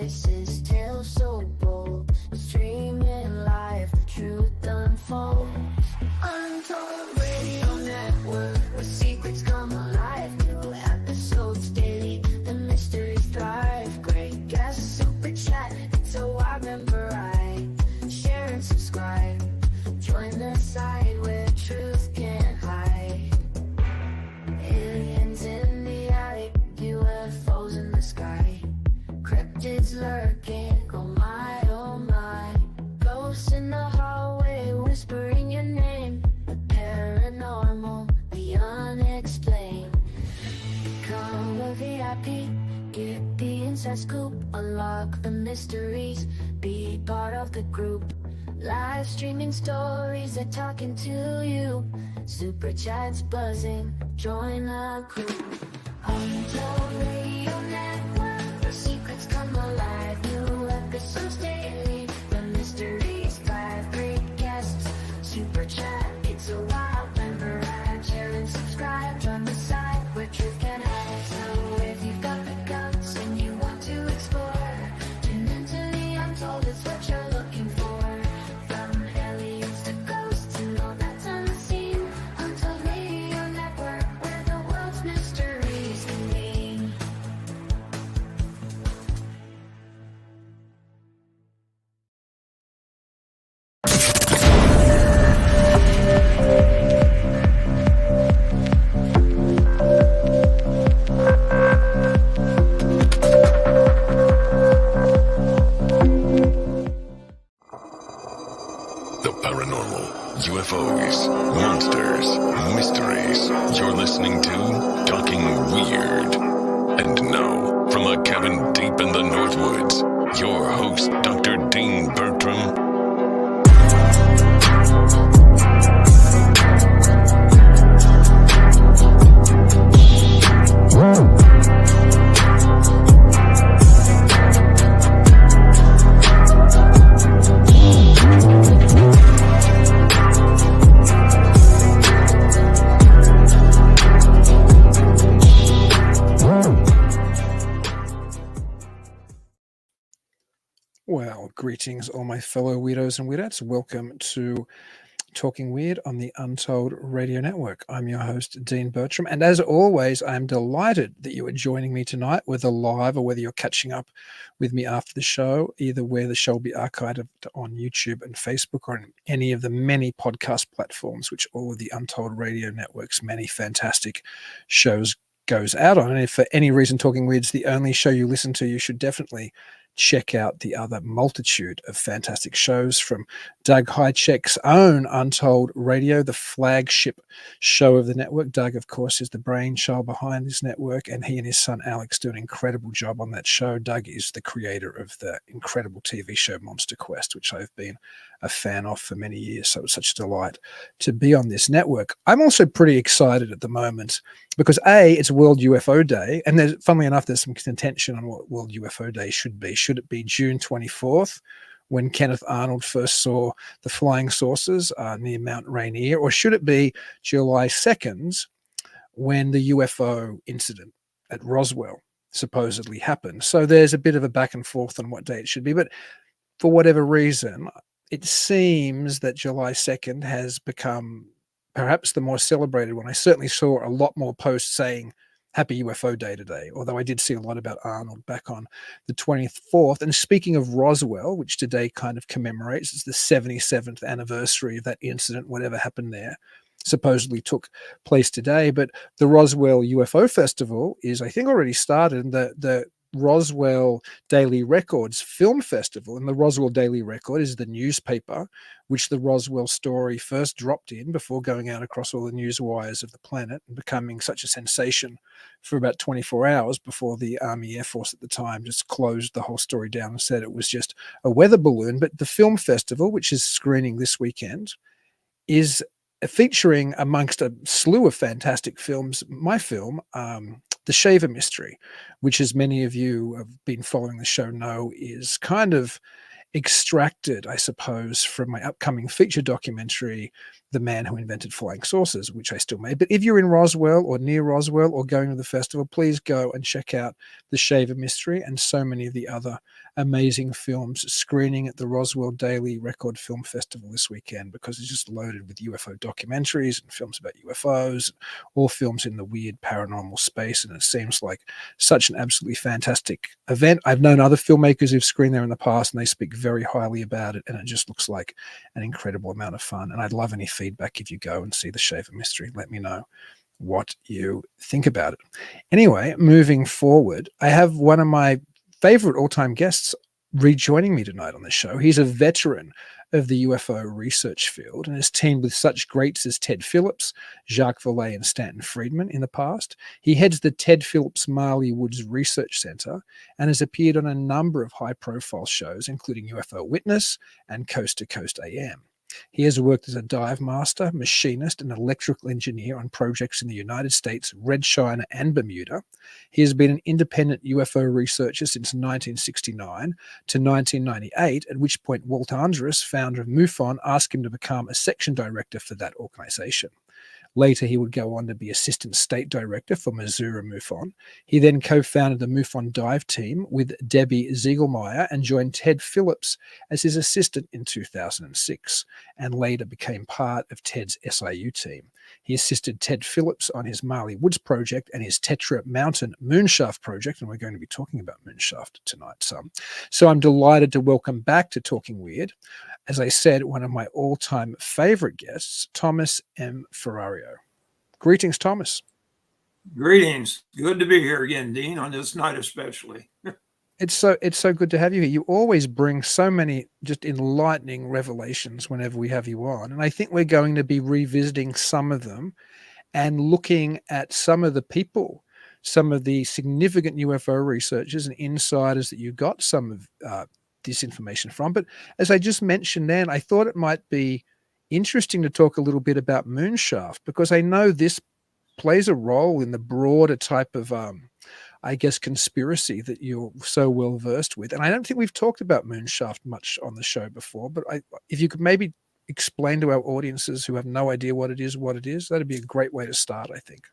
voices, tales so bold, streaming live, the truth unfolds. Untold Radio Network, where secrets come alive. New episodes daily, the mysteries thrive. Great guests, super chat, so I remember I share and subscribe. Join the side where truth can't hide. Aliens in the attic, UFOs in the sky, cryptids lurking, oh my, oh my. Ghosts in the hallway, whispering your name. The paranormal, the unexplained. Become a VIP, get the inside scoop. Unlock the mysteries, be part of the group. Live streaming stories, they're talking to you. Super chats buzzing, join the crew. Untold Radio Network, the secrets come alive. New episodes daily, the mysteries thrive. Great guests, super chat, it's a wild member. Share and subscribe, join the side where truth can hide. So if you've got the guts and you want to explore, tune into the Untold, it's what you're looking for. From aliens to ghosts and all that's unseen. Untold Radio Network, where the world's mysteries convene. The paranormal, UFOs, monsters, mysteries. You're listening to Talking Weird. And now, from a cabin deep in the Northwoods, your host, Dr. Dean Bertram. Well, greetings, all my fellow weirdos and weirdettes. Welcome to Talking Weird on the Untold Radio Network. I'm your host, Dean Bertram, and as always, I'm delighted that you are joining me tonight, whether live or whether you're catching up with me after the show, either where the show will be archived on YouTube and Facebook or on any of the many podcast platforms, which all of the Untold Radio Network's many fantastic shows goes out on. And if for any reason Talking Weird's the only show you listen to, you should definitely check out the other multitude of fantastic shows from Doug Hycheck's own Untold Radio, the flagship show of the network. Doug, of course, is the brainchild behind this network, and he and his son Alex do an incredible job on that show. Doug is the creator of the incredible TV show Monster Quest, which I've been a fan of for many years. So it's such a delight to be on this network. I'm also pretty excited at the moment because A, it's World UFO Day, and there's, funnily enough, there's some contention on what World UFO Day should be. Should it be June 24th, when Kenneth Arnold first saw the flying saucers near Mount Rainier, or should it be July 2nd, when the UFO incident at Roswell supposedly happened? So there's a bit of a back and forth on what day it should be, but for whatever reason, it seems that July 2nd has become perhaps the more celebrated one. I certainly saw a lot more posts saying Happy UFO Day today, although I did see a lot about Arnold back on the 24th. And speaking of Roswell, which today kind of commemorates, it's the 77th anniversary of that incident, whatever happened there supposedly took place today. But the Roswell UFO Festival is, I think, already started, and the Roswell Daily Record's film festival, and the Roswell Daily Record is the newspaper which the Roswell story first dropped in before going out across all the news wires of the planet and becoming such a sensation for about 24 hours before the Army Air Force at the time just closed the whole story down and said it was just a weather balloon. But the film festival, which is screening this weekend, is featuring, amongst a slew of fantastic films, my film, The Shaver Mystery, which, as many of you have been following the show know, is kind of extracted, I suppose, from my upcoming feature documentary, The Man Who Invented Flying Saucers, which I still made. But if you're in Roswell or near Roswell or going to the festival, please go and check out The Shaver Mystery and so many of the other amazing films screening at the Roswell Daily Record Film Festival this weekend, because it's just loaded with UFO documentaries and films about UFOs, all films in the weird paranormal space. And it seems like such an absolutely fantastic event. I've known other filmmakers who've screened there in the past, and they speak very highly about it. And it just looks like an incredible amount of fun. And I'd love any feedback if you go and see The Shave of Mystery. Let me know what you think about it. Anyway, moving forward, I have one of my favorite all-time guests rejoining me tonight on the show. He's a veteran of the UFO research field and has teamed with such greats as Ted Phillips, Jacques Vallee, and Stanton Friedman in the past. He heads the Ted Phillips Marley Woods Research Center and has appeared on a number of high-profile shows, including UFO Witness and Coast to Coast AM. He has worked as a dive master, machinist, and electrical engineer on projects in the United States, Red China, and Bermuda. He has been an independent UFO researcher since 1969 to 1998, at which point Walt Andrus, founder of MUFON, asked him to become a section director for that organization. Later, he would go on to be assistant state director for Missouri MUFON. He then co-founded the MUFON dive team with Debbie Zieglmeyer and joined Ted Phillips as his assistant in 2006, and later became part of Ted's S.I.U. team. He assisted Ted Phillips on his Marley Woods Project and his Tetra mountain MoonShaft project, and we're going to be talking about MoonShaft tonight some. So I'm delighted to welcome back to Talking Weird, as I said, one of my all-time favorite guests, ThomasMFerrario. Greetings, Thomas. Greetings. Good to be here again, Dean, on this night especially. It's so good to have you here. You always bring so many just enlightening revelations whenever we have you on. And I think we're going to be revisiting some of them and looking at some of the people, some of the significant UFO researchers and insiders that you got some of this information from. But as I just mentioned then, I thought it might be interesting to talk a little bit about MoonShaft, because I know this plays a role in the broader type of I guess, conspiracy that you're so well versed with. And I don't think we've talked about MoonShaft much on the show before, but if you could maybe explain to our audiences who have no idea what it is, that'd be a great way to start, I think.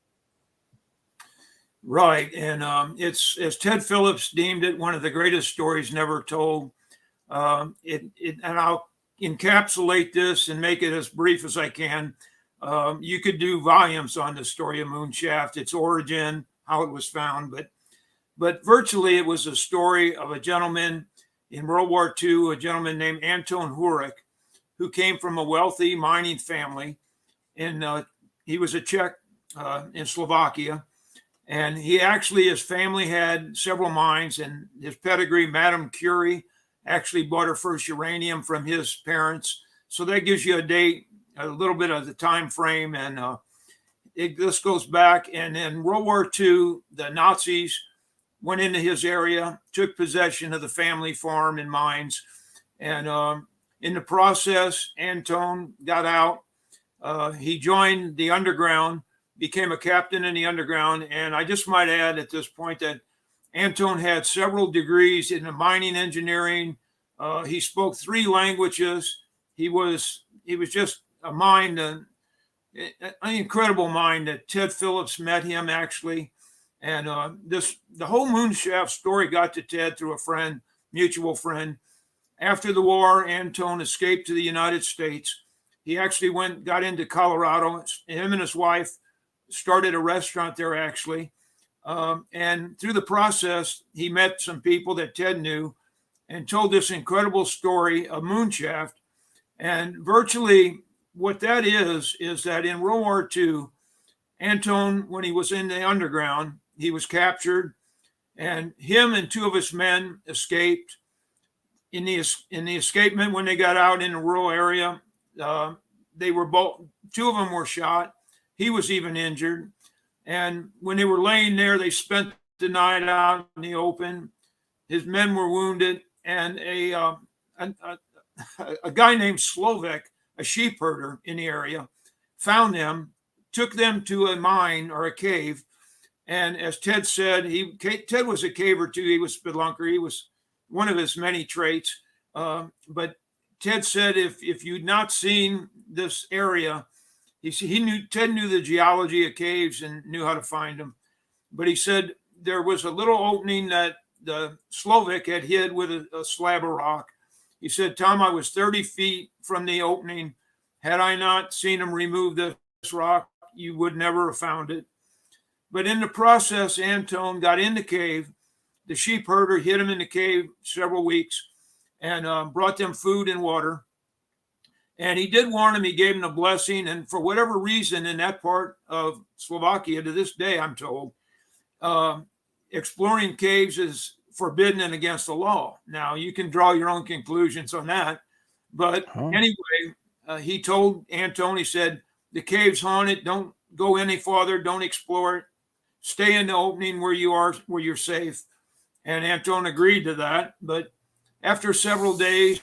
Right. And it's, as Ted Phillips deemed it, one of the greatest stories never told. And I'll encapsulate this and make it as brief as I can. You could do volumes on the story of MoonShaft, its origin, how it was found, but virtually it was a story of a gentleman in World War II, a gentleman named Anton Hurek, who came from a wealthy mining family. And he was a Czech in Slovakia. And his family had several mines, and his pedigree, Madame Curie, actually bought her first uranium from his parents. So that gives you a date, a little bit of the time frame. And this goes back. And in World War II, the Nazis went into his area, took possession of the family farm and mines. And in the process, Anton got out. He joined the underground, became a captain in the underground. And I just might add at this point that Anton had several degrees in the mining engineering. He spoke 3 languages. He was just a mind, an incredible mind. That Ted Phillips met him actually. And the whole MoonShaft story got to Ted through a friend, mutual friend. After the war, Anton escaped to the United States. He actually got into Colorado. Him and his wife started a restaurant there actually. And through the process, he met some people that Ted knew and told this incredible story of MoonShaft. And virtually what that is that in World War II, Anton, when he was in the underground, he was captured, and him and 2 of his men escaped. In the escapement, when they got out in the rural area, they were 2 of them were shot. He was even injured. And when they were laying there, they spent the night out in the open. His men were wounded, and a guy named Slovak, a sheep herder in the area, found them, took them to a mine or a cave. And as Ted said, Ted was a caver too. He was a spelunker. He was one of his many traits. But Ted said, if you'd not seen this area, Ted knew the geology of caves and knew how to find them. But he said there was a little opening that the Slovak had hid with a slab of rock. He said, Tom, I was 30 feet from the opening. Had I not seen him remove this rock, you would never have found it. But in the process, Anton got in the cave. The sheep herder hid him in the cave several weeks and brought them food and water. And he did warn him. He gave him a blessing. And for whatever reason, in that part of Slovakia, to this day, I'm told, exploring caves is forbidden and against the law. Now, you can draw your own conclusions on that. But anyway, he told Anton, he said, the cave's haunted. Don't go any farther. Don't explore it. Stay in the opening where you are, where you're safe. And Anton agreed to that. But after several days,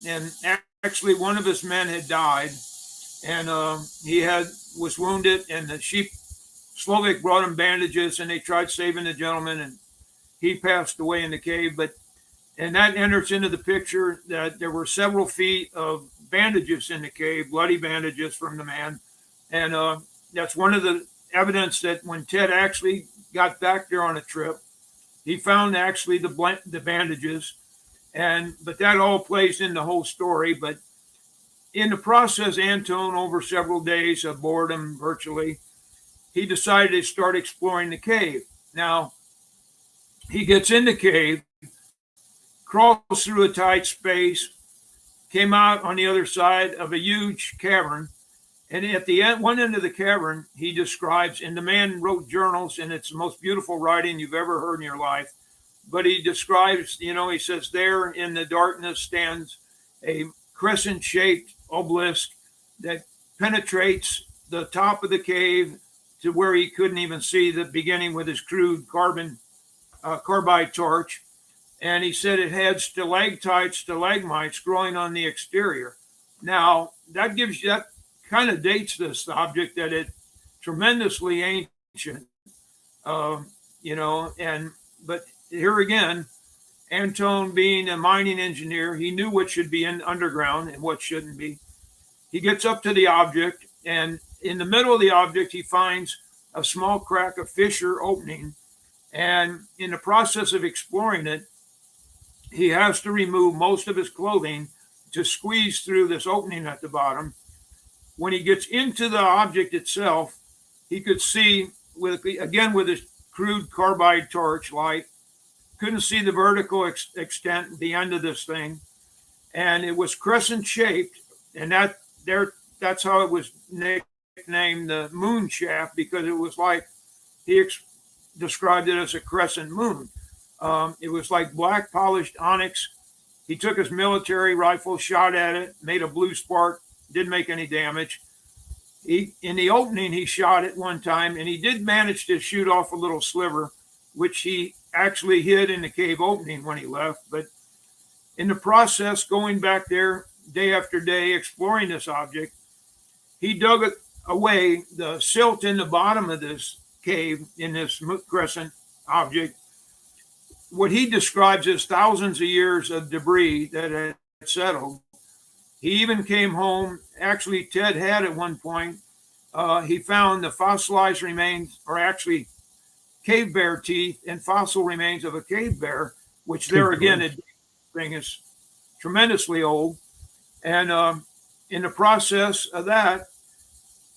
and actually one of his men had died, and he was wounded, and the Slovak brought him bandages, and they tried saving the gentleman, and he passed away in the cave. And that enters into the picture that there were several feet of bandages in the cave, bloody bandages from the man. And that's one of the evidence that when Ted actually got back there on a trip, he found actually the bandages. But that all plays in the whole story. But in the process, Anton, over several days of boredom virtually, he decided to start exploring the cave. Now, he gets in the cave, crawls through a tight space, came out on the other side of a huge cavern. And at the end, one end of the cavern, he describes, and the man wrote journals, and it's the most beautiful writing you've ever heard in your life. But he describes, he says, there in the darkness stands a crescent-shaped obelisk that penetrates the top of the cave to where he couldn't even see the beginning with his crude carbide torch. And he said it had stalagmites growing on the exterior. Now, that kind of dates this object, that it's tremendously ancient, but here again, Anton, being a mining engineer, he knew what should be in underground and what shouldn't be. He gets up to the object, and in the middle of the object, he finds a small crack, a fissure opening. And in the process of exploring it, he has to remove most of his clothing to squeeze through this opening at the bottom. When he gets into the object itself, he could see, with his crude carbide torch light, couldn't see the vertical extent, the end of this thing. And it was crescent shaped. And that's how it was nicknamed the MoonShaft, because it was like, he described it as a crescent moon. It was like black polished onyx. He took his military rifle, shot at it, made a blue spark, didn't make any damage. In the opening, he shot it one time, and he did manage to shoot off a little sliver, which he actually hid in the cave opening when he left. But in the process, going back there day after day, exploring this object, he dug away the silt in the bottom of this cave in this crescent object, what he describes as thousands of years of debris that had settled. He even came home. Actually, Ted had at one point, he found the fossilized remains, or actually cave bear teeth and fossil remains of a cave bear, which there again, the thing is tremendously old. And in the process of that,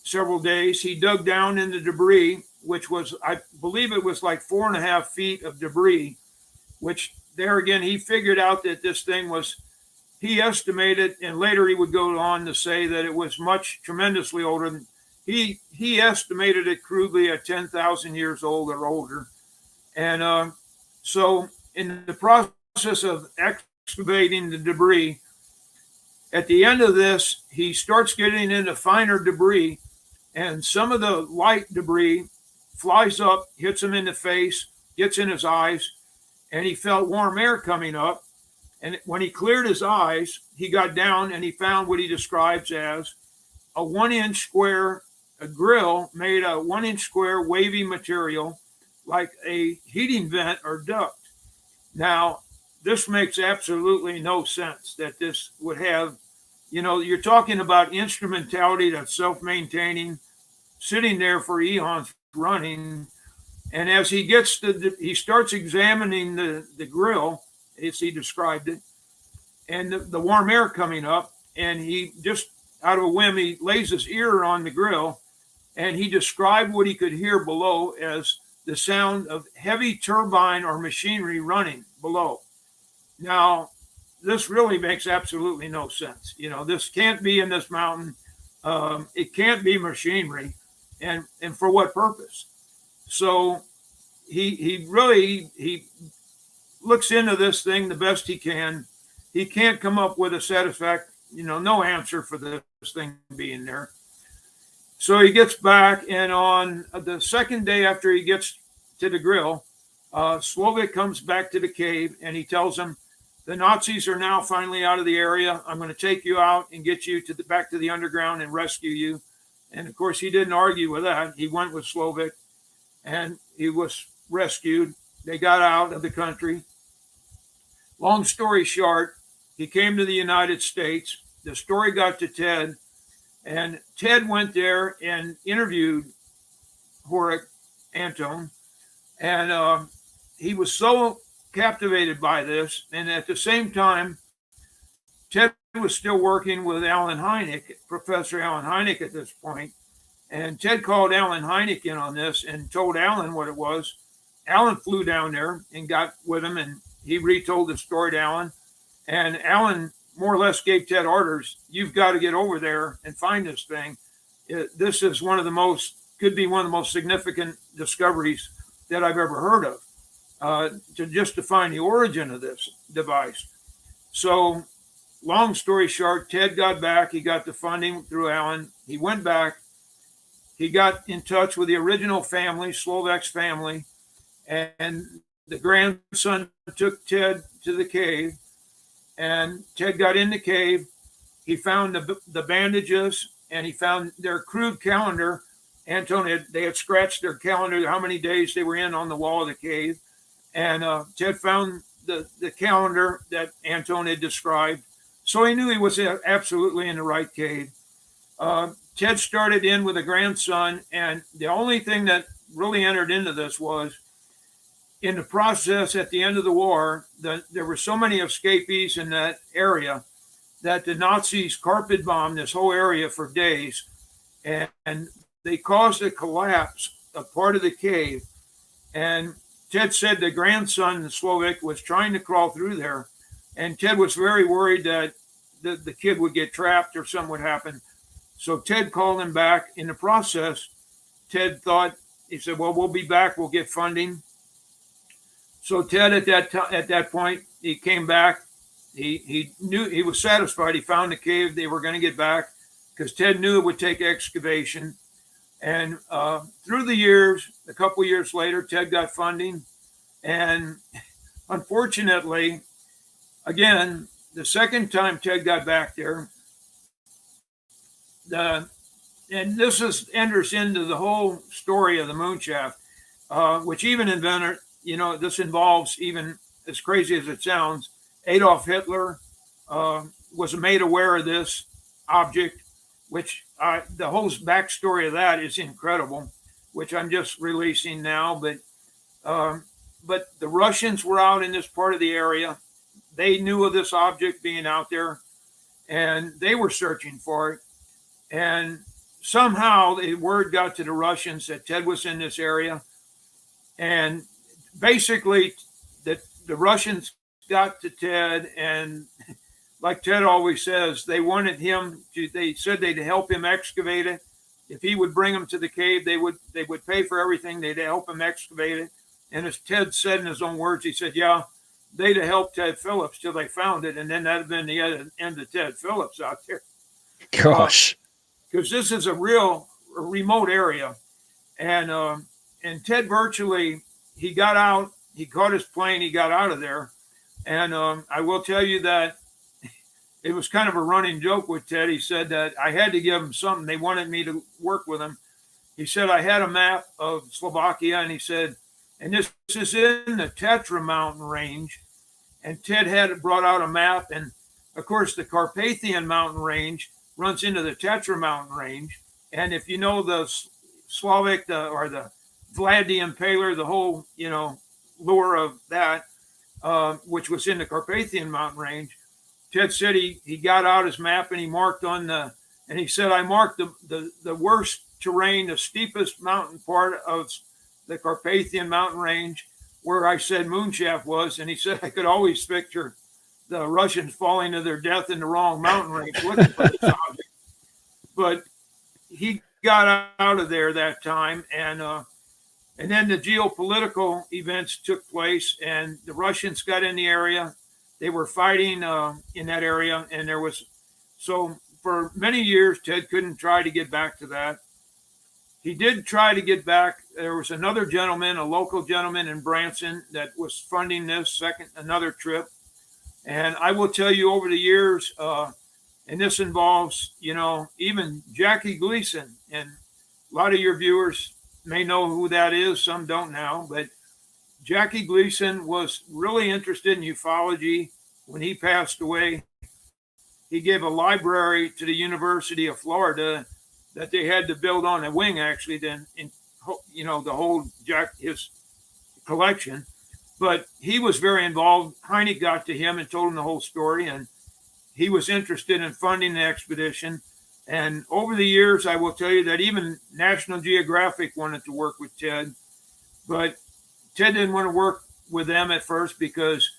several days, he dug down in the debris, which was, I believe it was like 4.5 feet of debris, which there again, he figured out that this thing was, he estimated, and later he would go on to say that it was tremendously older than, he estimated it crudely at 10,000 years old or older. And so in the process of excavating the debris, at the end of this, he starts getting into finer debris, and some of the light debris flies up, hits him in the face, gets in his eyes, and he felt warm air coming up. And when he cleared his eyes, he got down and he found what he describes as a 1-inch square, a grill made a 1-inch square wavy material like a heating vent or duct. Now, this makes absolutely no sense that this would have, you're talking about instrumentality that's self-maintaining, sitting there for eons running. And as he he starts examining the grill, as he described it, and the warm air coming up, and he just out of a whim, he lays his ear on the grill, and he described what he could hear below as the sound of heavy turbine or machinery running below. Now, this really makes absolutely no sense. This can't be in this mountain. It can't be machinery, and for what purpose? So he looks into this thing the best he can. He can't come up with a satisfactory, no answer for this thing being there. So he gets back, and on the second day after he gets to the grill, Slovik comes back to the cave, and he tells him, the Nazis are now finally out of the area. I'm going to take you out and get you back to the underground and rescue you. And of course, he didn't argue with that. He went with Slovik, and he was rescued. They got out of the country. Long story short, he came to the United States. The story got to Ted, and Ted went there and interviewed Horik Anton, and he was so captivated by this. And at the same time, Ted was still working with Alan Hynek, Professor Alan Hynek at this point. And Ted called Alan Hynek in on this and told Alan what it was. Alan flew down there and got with him, and he retold the story to Alan. And Alan more or less gave Ted orders, you've got to get over there and find this thing. This is could be one of the most significant discoveries that I've ever heard of. To find the origin of this device. So, long story short, Ted got back. He got the funding through Alan. He went back. He got in touch with the original family, Slovak's family, and the grandson took Ted to the cave. And Ted got in the cave. He found the bandages, and he found their crude calendar. They had scratched their calendar, how many days they were in on the wall of the cave. And Ted found the calendar that Anton had described. So he knew he was absolutely in the right cave. Ted started in with a grandson. And the only thing that really entered into this was in the process at the end of the war, there were so many escapees in that area that the Nazis carpet bombed this whole area for days. And they caused a collapse of part of the cave. And Ted said the grandson, the Slovak, was trying to crawl through there. And Ted was very worried that the kid would get trapped or something would happen. So Ted called him back. In the process, Ted he said, well, we'll be back. We'll get funding. So Ted, at that point, he came back. He knew, he was satisfied. He found the cave. They were going to get back because Ted knew it would take excavation. And through the years, a couple of years later, Ted got funding. And unfortunately, again, the second time Ted got back there, and this enters into the whole story of the MoonShaft, which even invented, this involves, even as crazy as it sounds, Adolf Hitler was made aware of this object, which the whole backstory of that is incredible, which I'm just releasing now. But the Russians were out in this part of the area. They knew of this object being out there, and they were searching for it. And somehow the word got to the Russians that Ted was in this area. And basically, the Russians got to Ted, and like Ted always says, they wanted him to, they said they'd help him excavate it. If he would bring them to the cave, they would pay for everything. They'd help him excavate it. And as Ted said in his own words, he said, yeah, they'd have helped Ted Phillips till they found it. And then that'd have been the end of Ted Phillips out there. Gosh. Because this is a remote area. And Ted virtually, he got out, he caught his plane, he got out of there. And I will tell you that it was kind of a running joke with Ted. He said that I had to give him something. They wanted me to work with him. He said, I had a map of Slovakia, and he said, and this is in the Tetra mountain range. And Ted had brought out a map. And of course, the Carpathian mountain range runs into the Tetra mountain range. And if you know the Slavic or the Vlad the Impaler, the whole, lure of that, which was in the Carpathian mountain range. Ted said he got out his map and he marked and he said, I marked the worst terrain, the steepest mountain part of the Carpathian mountain range, where I said MoonShaft was. And he said, I could always picture the Russians falling to their death in the wrong mountain range looking for this object. But he got out of there that time. And then the geopolitical events took place and the Russians got in the area. They were fighting in that area. And so for many years, Ted couldn't try to get back to that. He did try to get back. There was another gentleman, a local gentleman in Branson, that was funding another trip. And I will tell you over the years, and this involves, even Jackie Gleason, and a lot of your viewers may know who that is. Some don't now, but Jackie Gleason was really interested in ufology. When he passed away, he gave a library to the University of Florida that they had to build on a wing, actually, to hold his collection. But he was very involved. Heine got to him and told him the whole story, and he was interested in funding the expedition. And over the years, I will tell you that even National Geographic wanted to work with Ted, but Ted didn't want to work with them at first because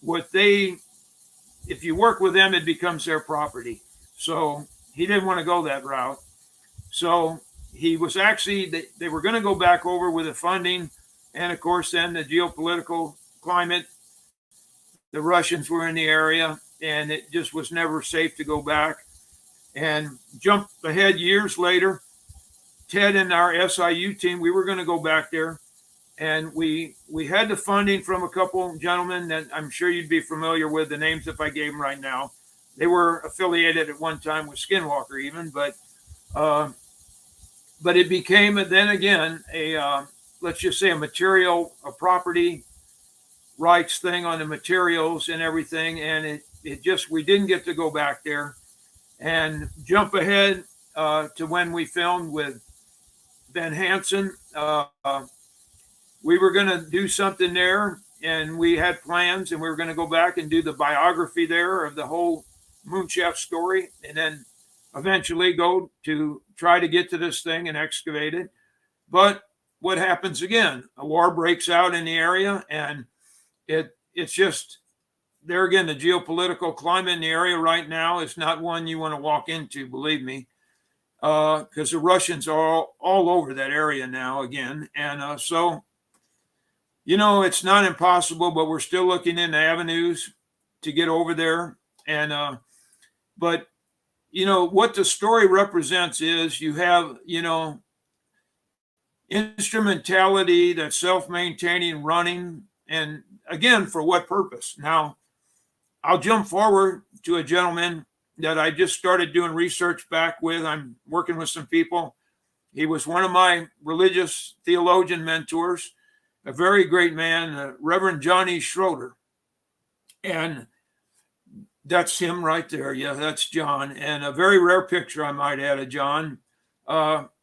if you work with them, it becomes their property. So he didn't want to go that route. So he was actually, they were going to go back over with the funding. And of course, then the geopolitical climate, the Russians were in the area and it just was never safe to go back. And jump ahead years later, Ted and our S.I.U. team, we were going to go back there. And we had the funding from a couple gentlemen that I'm sure you'd be familiar with the names if I gave them right now. They were affiliated at one time with Skinwalker even, but it became then again let's just say a property rights thing on the materials and everything. And we didn't get to go back there. And jump ahead to when we filmed with Ben Hansen. We were going to do something there and we had plans and we were going to go back and do the biography there of the whole MoonShaft story and then eventually go to try to get to this thing and excavate it. But what happens again? A war breaks out in the area and it's just there again, the geopolitical climate in the area right now is not one you want to walk into, believe me, because the Russians are all over that area now again. And so, it's not impossible, but we're still looking into avenues to get over there. And, but, what the story represents is you have, instrumentality that's self-maintaining, running, and again, for what purpose? Now, I'll jump forward to a gentleman that I just started doing research back with. I'm working with some people. He was one of my religious theologian mentors, a very great man, Reverend John Schroer. And that's him right there. Yeah, that's John. And a very rare picture, I might add, of John.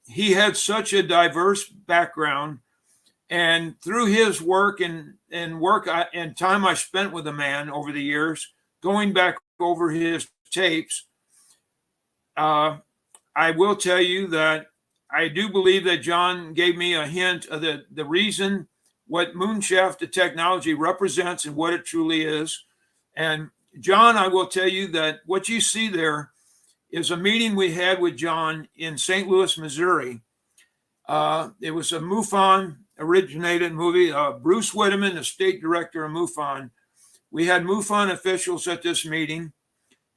He had such a diverse background. And through his work and time I spent with the man over the years, going back over his tapes, I will tell you that I do believe that John gave me a hint of the reason what MoonShaft, the technology, represents and what it truly is. And John, I will tell you that what you see there is a meeting we had with John in St. Louis, Missouri. It was a MUFON originated movie. Bruce Whitteman, the state director of MUFON. We had MUFON officials at this meeting,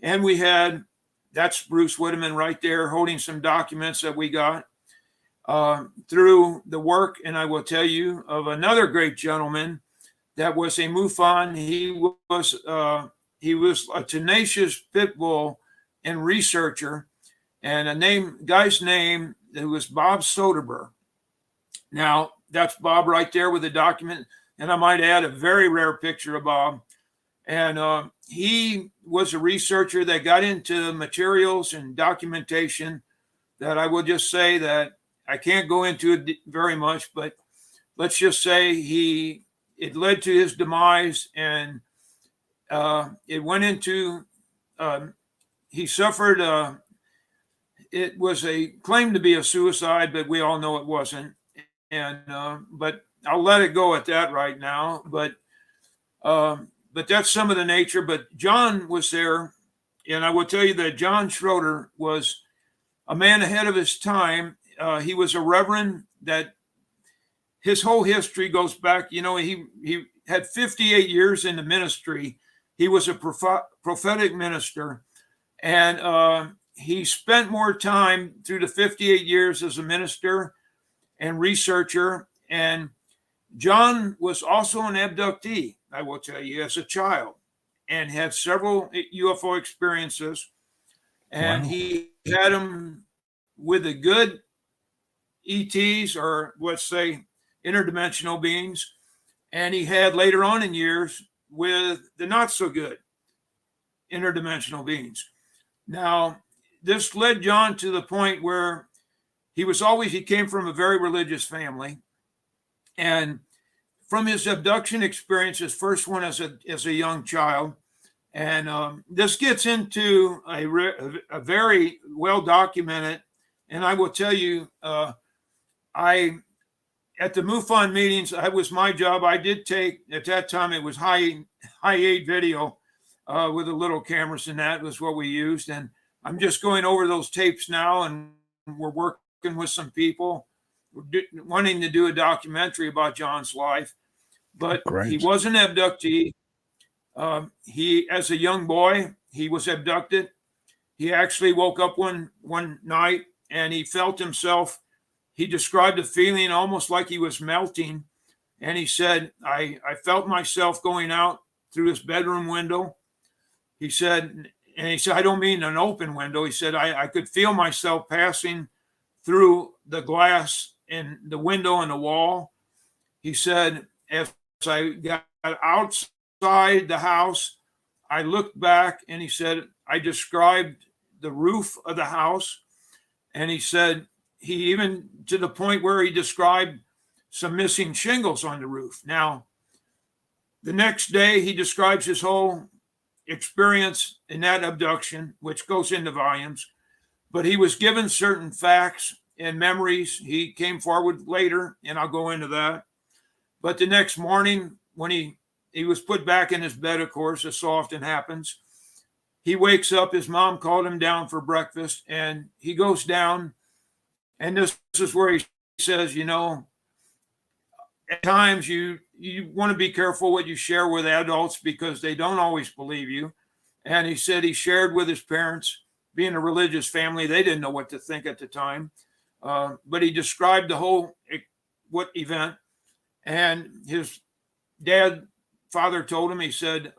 and that's Bruce Whitteman right there holding some documents that we got through the work, and I will tell you, of another great gentleman that was a MUFON. He was a tenacious pit bull and researcher, and guy's name, it was Bob Soderbergh. Now, that's Bob right there with the document. And I might add a very rare picture of Bob. And he was a researcher that got into materials and documentation that I will just say that I can't go into it very much, but let's just say it led to his demise, and it went into, he suffered, it was claimed to be a suicide, but we all know it wasn't. And, but I'll let it go at that right now. But that's some of the nature. But John was there, and I will tell you that John Schroer was a man ahead of his time. He was a reverend that his whole history goes back. He had 58 years in the ministry. He was a prophetic minister, and he spent more time through the 58 years as a minister and researcher. And John was also an abductee, I will tell you, as a child, and had several UFO experiences. And Wow. he had them with the good ETs, or let's say interdimensional beings. And he had later on in years with the not so good interdimensional beings. Now, this led John to the point where he came from a very religious family. And from his abduction experience, his first one as a young child, and this gets into a very well documented, and I will tell you, at the MUFON meetings, that was my job. I did take, at that time, it was high 8 video with the little cameras, and that was what we used. And I'm just going over those tapes now, and we're working with some people wanting to do a documentary about John's life. But Great. He was an abductee. As a young boy, he was abducted. He actually woke up one night, and he felt himself. He described a feeling almost like he was melting. And he said, I felt myself going out through his bedroom window. He said, I don't mean an open window. He said, I could feel myself passing through the glass in the window and the wall. He said, as I got outside the house, I looked back, and he said, I described the roof of the house. And he said, he even to the point where he described some missing shingles on the roof. Now, the next day, he describes his whole experience in that abduction, which goes into volumes. But he was given certain facts and memories. He came forward later, and I'll go into that. But the next morning, when he was put back in his bed, of course, as so often happens, he wakes up. His mom called him down for breakfast, and he goes down. And this is where he says, at times you want to be careful what you share with adults because they don't always believe you. And he said he shared with his parents, being a religious family, they didn't know what to think at the time. But he described the whole event. And his father told him, he said,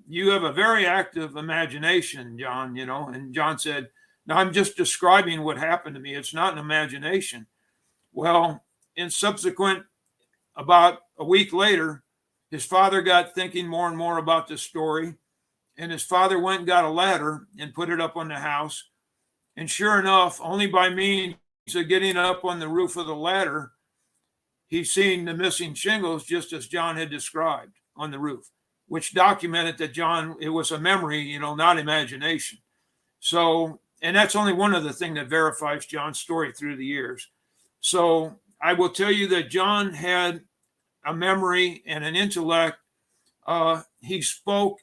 you have a very active imagination, John, And John said, now, I'm just describing what happened to me. It's not an imagination. Well, in subsequent, about a week later, his father got thinking more and more about this story. And his father went and got a ladder and put it up on the house. And sure enough, only by means of getting up on the roof of the ladder, he's seen the missing shingles just as John had described on the roof, which documented that it was a memory, not imagination. So, and that's only one of the things that verifies John's story through the years. So I will tell you that John had a memory and an intellect. He spoke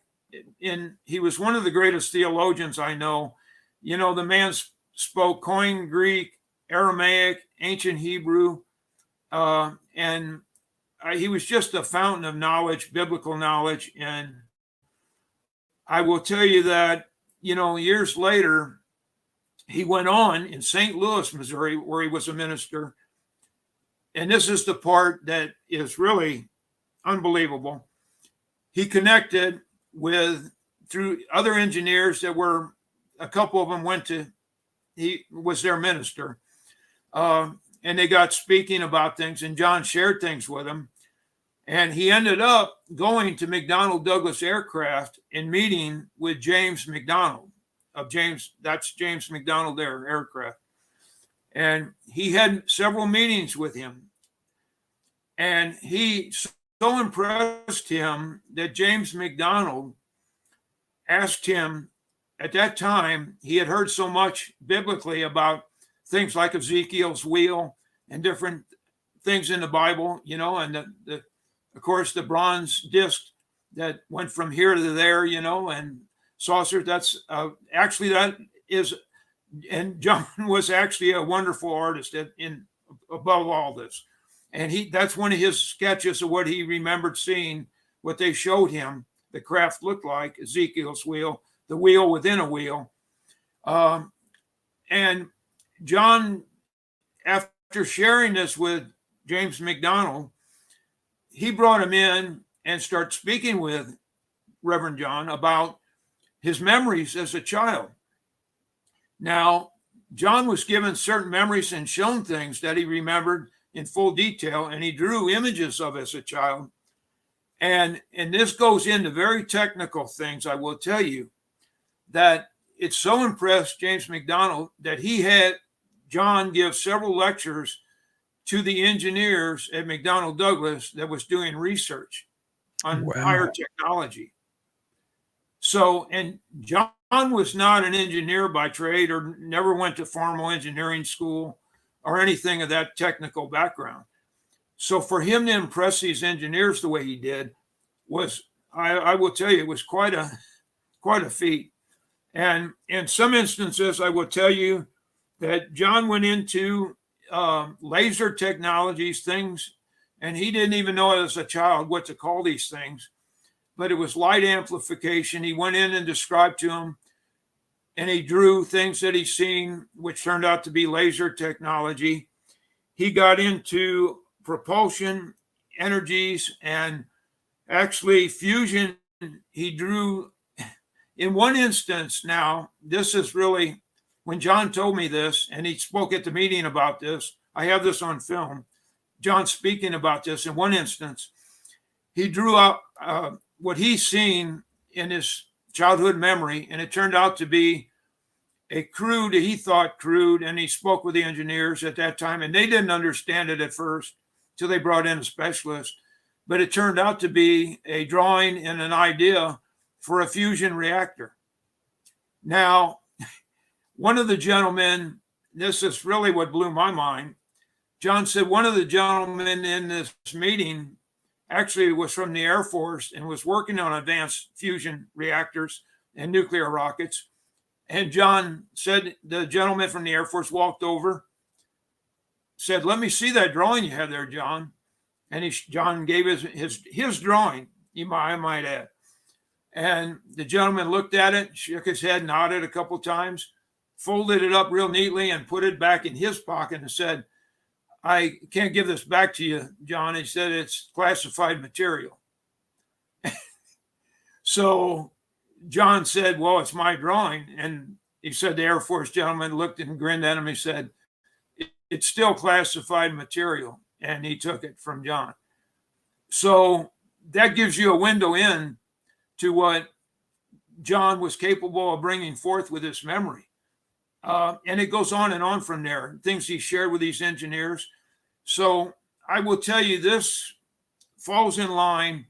he was one of the greatest theologians I know. The man spoke Koine Greek, Aramaic, ancient Hebrew, and he was just a fountain of knowledge, biblical knowledge. And I will tell you that, years later, he went on in St. Louis, Missouri, where he was a minister. And this is the part that is really unbelievable. He connected through other engineers that were, a couple of them he was their minister. And they got speaking about things, and John shared things with him. And he ended up going to McDonnell Douglas Aircraft and meeting with James McDonnell. That's James McDonnell there, aircraft. And he had several meetings with him. And he so impressed him that James McDonald asked him, at that time, he had heard so much biblically about things like Ezekiel's wheel and different things in the Bible, and of course, the bronze disc that went from here to there, and saucer. That's actually that is, and John was actually a wonderful artist above all this. And that's one of his sketches of what he remembered seeing, what they showed him, the craft looked like, Ezekiel's wheel, the wheel within a wheel. And John, after sharing this with James McDonald, he brought him in and started speaking with Reverend John about his memories as a child. Now, John was given certain memories and shown things that he remembered in full detail, and he drew images of as a child. And this goes into very technical things. I will tell you that it so impressed James McDonald that he had John give several lectures to the engineers at McDonnell Douglas that was doing research on higher technology. So, and John was not an engineer by trade or never went to formal engineering school or anything of that technical background. So for him to impress these engineers the way he did was, I will tell you, it was quite a feat. And in some instances, I will tell you that John went into laser technologies, things, and he didn't even know as a child what to call these things, but it was light amplification. He went in and described to him, and he drew things that he's seen, which turned out to be laser technology. He got into propulsion energies and actually fusion. He drew, in one instance, now, this is really, when John told me this, and he spoke at the meeting about this, I have this on film, John speaking about this. In one instance, he drew out what he's seen in his childhood memory, and it turned out to be a crude, he thought crude, and he spoke with the engineers at that time, and they didn't understand it at first till they brought in a specialist, but it turned out to be a drawing and an idea for a fusion reactor. Now, one of the gentlemen, this is really what blew my mind. John said one of the gentlemen in this meeting actually was from the Air Force and was working on advanced fusion reactors and nuclear rockets. And John said, the gentleman from the Air Force walked over, said, "Let me see that drawing you have there, John." And John gave his drawing, I might add. And the gentleman looked at it, shook his head, nodded a couple times, folded it up real neatly and put it back in his pocket and said, "I can't give this back to you, John." He said, "It's classified material." So John said, "Well, it's my drawing." And he said, the Air Force gentleman looked and grinned at him. He said, "It's still classified material." And he took it from John. So that gives you a window in to what John was capable of bringing forth with his memory. And it goes on and on from there, things he shared with these engineers. So I will tell you, this falls in line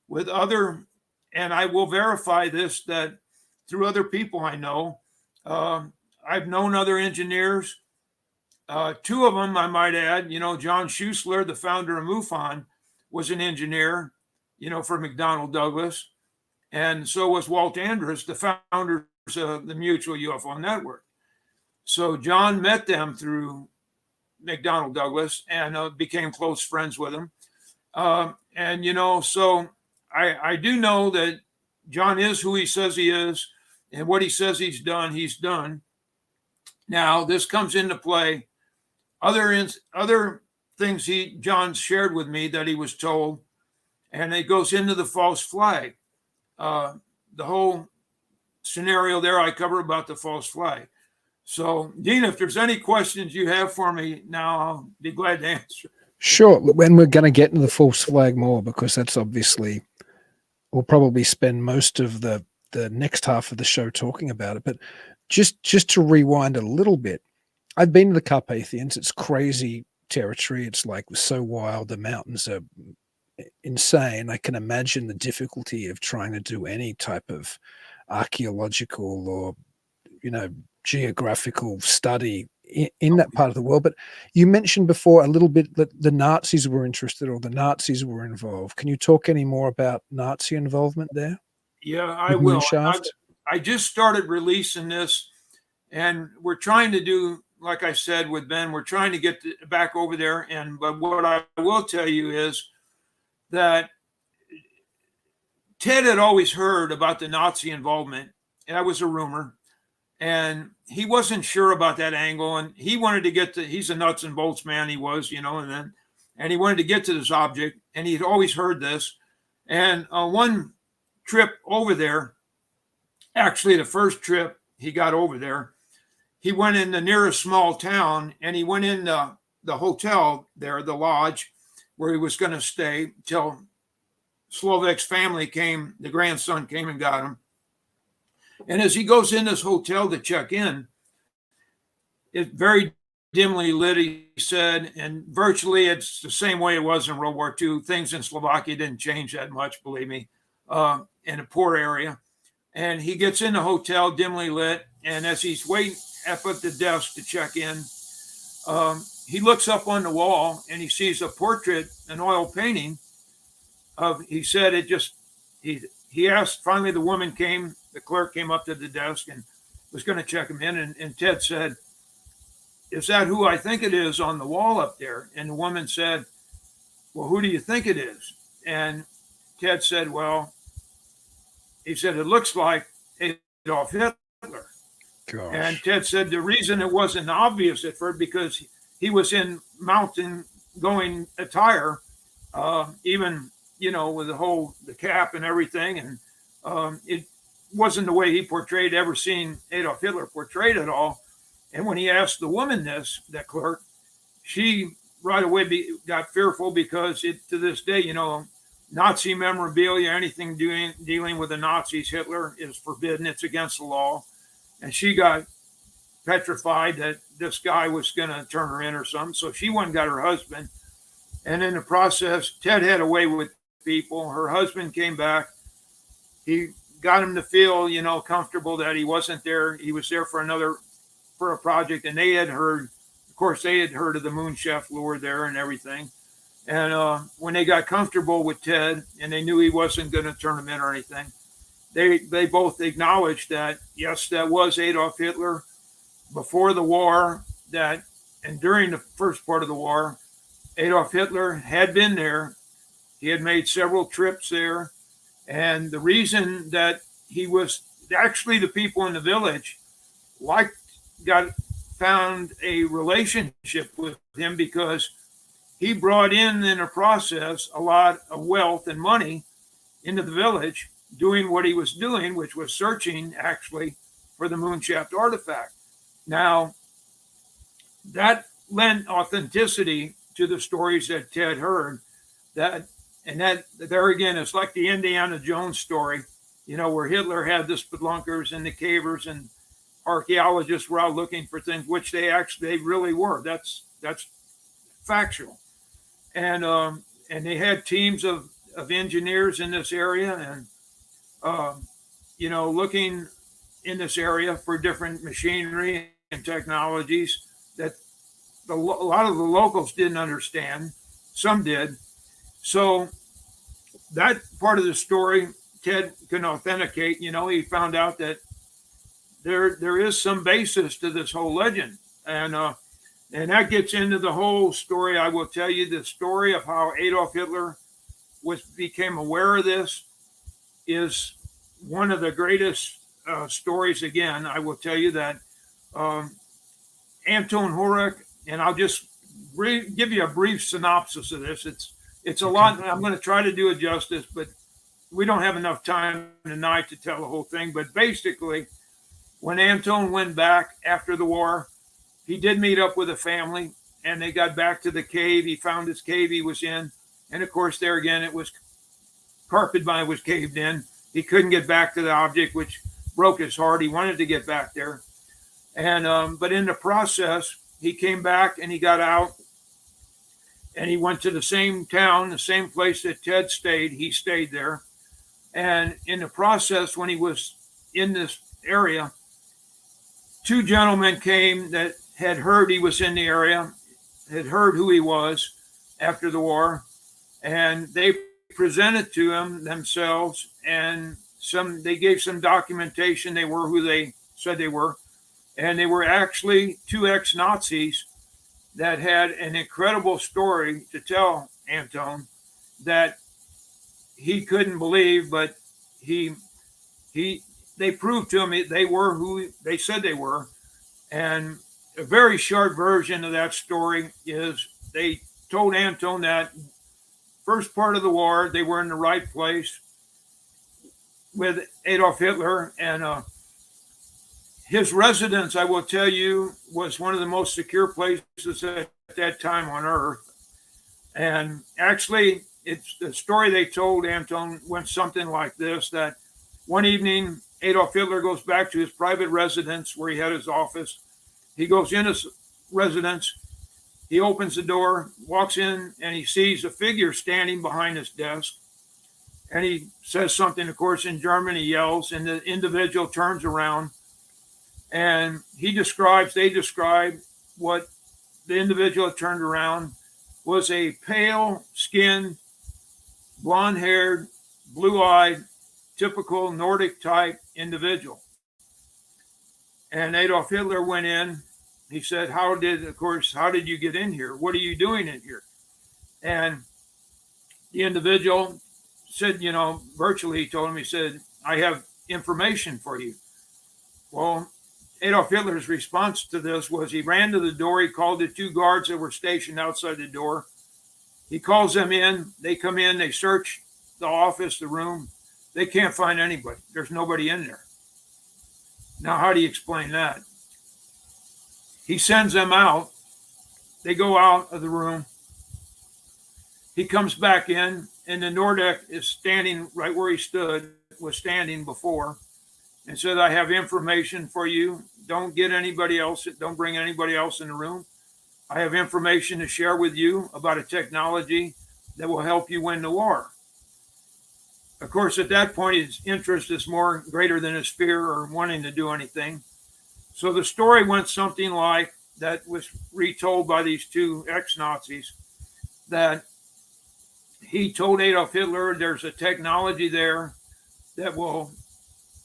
with other, and I will verify this, that through other people I know. I've known other engineers. Two of them, I might add, John Schroer, the founder of MUFON, was an engineer, for McDonnell Douglas. And so was Walt Andrus, the founders of the Mutual UFO Network. So John met them through McDonnell Douglas and became close friends with them. So I do know that John is who he says he is, and what he says he's done. Now, this comes into play. Other things John shared with me that he was told, and it goes into the false flag. The whole scenario there I cover about the false flag. So, Dean, if there's any questions you have for me now, I'll be glad to answer. Sure. When we're going to get into the false flag more, because that's obviously, we'll probably spend most of the next half of the show talking about it. But just to rewind a little bit, I've been to the Carpathians. It's crazy territory. It's like so wild. The mountains are insane. I can imagine the difficulty of trying to do any type of archaeological or, geographical study in that part of the world. But you mentioned before a little bit that the Nazis were interested, or the Nazis were involved. Can you talk any more about Nazi involvement there? Yeah, I With will. MoonShaft? I just started releasing this, and we're trying to do, like I said with Ben, we're trying to get back over there. But what I will tell you is that Ted had always heard about the Nazi involvement. That was a rumor, and he wasn't sure about that angle. And he wanted to get to. He's a nuts and bolts man. He was, and he wanted to get to this object, and he'd always heard this. And one trip over there, actually the first trip he got over there, he went in the nearest small town, and he went in the hotel there, the lodge, where he was going to stay till Slovak's family came, the grandson came and got him. And as he goes in this hotel to check in, it's very dimly lit, he said, and virtually it's the same way it was in World War II. Things in Slovakia didn't change that much, believe me, in a poor area. And he gets in the hotel, dimly lit, and as he's waiting up at the desk to check in, he looks up on the wall and he sees a portrait, an oil painting of, he said it just, he asked, finally the woman came, the clerk came up to the desk and was going to check him in. And Ted said, "Is that who I think it is on the wall up there?" And the woman said, "Well, who do you think it is?" And Ted said, "Well," he said, "it looks like Adolf Hitler." Gosh. And Ted said the reason it wasn't obvious at first, because he was in mountain going attire, even, with the cap and everything. And it wasn't the way he portrayed, ever seen Adolf Hitler portrayed at all. And when he asked the woman this, that clerk, she right away got fearful, because to this day, Nazi memorabilia, anything dealing with the Nazis, Hitler, is forbidden. It's against the law. And she got petrified that this guy was going to turn her in or something. So she went and got her husband. And in the process, Ted had a way with people. Her husband came back. He got him to feel, comfortable that he wasn't there. He was there for a project. And they had heard, of course, they had heard of the MoonShaft lure there and everything. And when they got comfortable with Ted and they knew he wasn't going to turn them in or anything, they both acknowledged that, yes, that was Adolf Hitler before the war, and during the first part of the war, Adolf Hitler had been there. He had made several trips there. And the reason that he was, actually the people in the village found a relationship with him, because he brought in a process a lot of wealth and money into the village, doing what he was doing, which was searching actually for the MoonShaft artifact. Now, that lent authenticity to the stories that Ted heard. That there again, it's like the Indiana Jones story, where Hitler had the spelunkers and the cavers, and archaeologists were out looking for things, which they really were. That's factual. And they had teams of engineers in this area, and looking in this area for different machinery and technologies that a lot of the locals didn't understand. Some did. So that part of the story, Ted can authenticate. He found out that there is some basis to this whole legend. And that gets into the whole story. I will tell you the story of how Adolf Hitler became aware of this is one of the greatest stories. Again, I will tell you that Anton Horek, and I'll just give you a brief synopsis of this. It's a lot. I'm going to try to do it justice, but we don't have enough time tonight to tell the whole thing. But basically, when Anton went back after the war, he did meet up with a family, and they got back to the cave. He found his cave he was in. And of course, there again, it was was caved in. He couldn't get back to the object, which broke his heart. He wanted to get back there. And but in the process, he came back and he got out, and he went to the same town, the same place that Ted stayed. He stayed there. And in the process, when he was in this area, two gentlemen came that had heard he was in the area, had heard who he was after the war, and they presented to him themselves, and they gave some documentation. They were who they said they were, and they were actually two ex-Nazis that had an incredible story to tell Anton that he couldn't believe, but they proved to him they were who they said they were. And a very short version of that story is they told Anton that first part of the war, they were in the right place with Adolf Hitler, and his residence, I will tell you, was one of the most secure places at that time on Earth. And actually, it's the story they told Anton went something like this, that one evening, Adolf Hitler goes back to his private residence where he had his office. He goes in his residence, he opens the door, walks in, and he sees a figure standing behind his desk. And he says something, of course, in German. He yells, and the individual turns around. And they describe what the individual that turned around was a pale-skinned, blonde-haired, blue-eyed, typical Nordic type individual. And Adolf Hitler went in. He said, how did you get in here? What are you doing in here? And the individual said, virtually, he told him, he said, I have information for you. Well, Adolf Hitler's response to this was he ran to the door. He called the two guards that were stationed outside the door. He calls them in. They come in. They search the office, the room. They can't find anybody. There's nobody in there. Now, how do you explain that? He sends them out. They go out of the room. He comes back in, and the Nordic is standing right where he was standing before, and said, I have information for you. Don't bring anybody else in the room. I have information to share with you about a technology that will help you win the war. Of course, at that point, his interest is more greater than his fear or wanting to do anything. So the story went something like that, was retold by these two ex-Nazis, that he told Adolf Hitler there's a technology there that will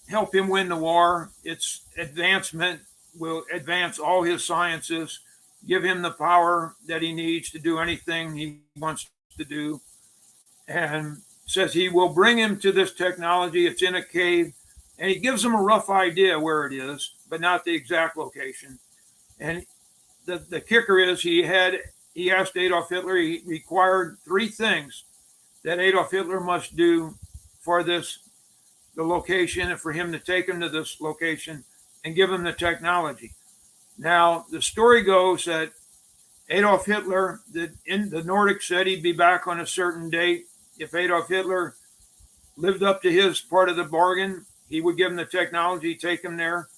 help him win the war. Its advancement will advance all his sciences, give him the power that he needs to do anything he wants to do. And says he will bring him to this technology. It's in a cave. And he gives him a rough idea where it is, but not the exact location. And the kicker is he asked Adolf Hitler, he required three things that Adolf Hitler must do for the location, and for him to take him to this location and give him the technology. Now, the story goes that Adolf Hitler, the Nordic said he'd be back on a certain date. If Adolf Hitler lived up to his part of the bargain, he would give him the technology, take him there.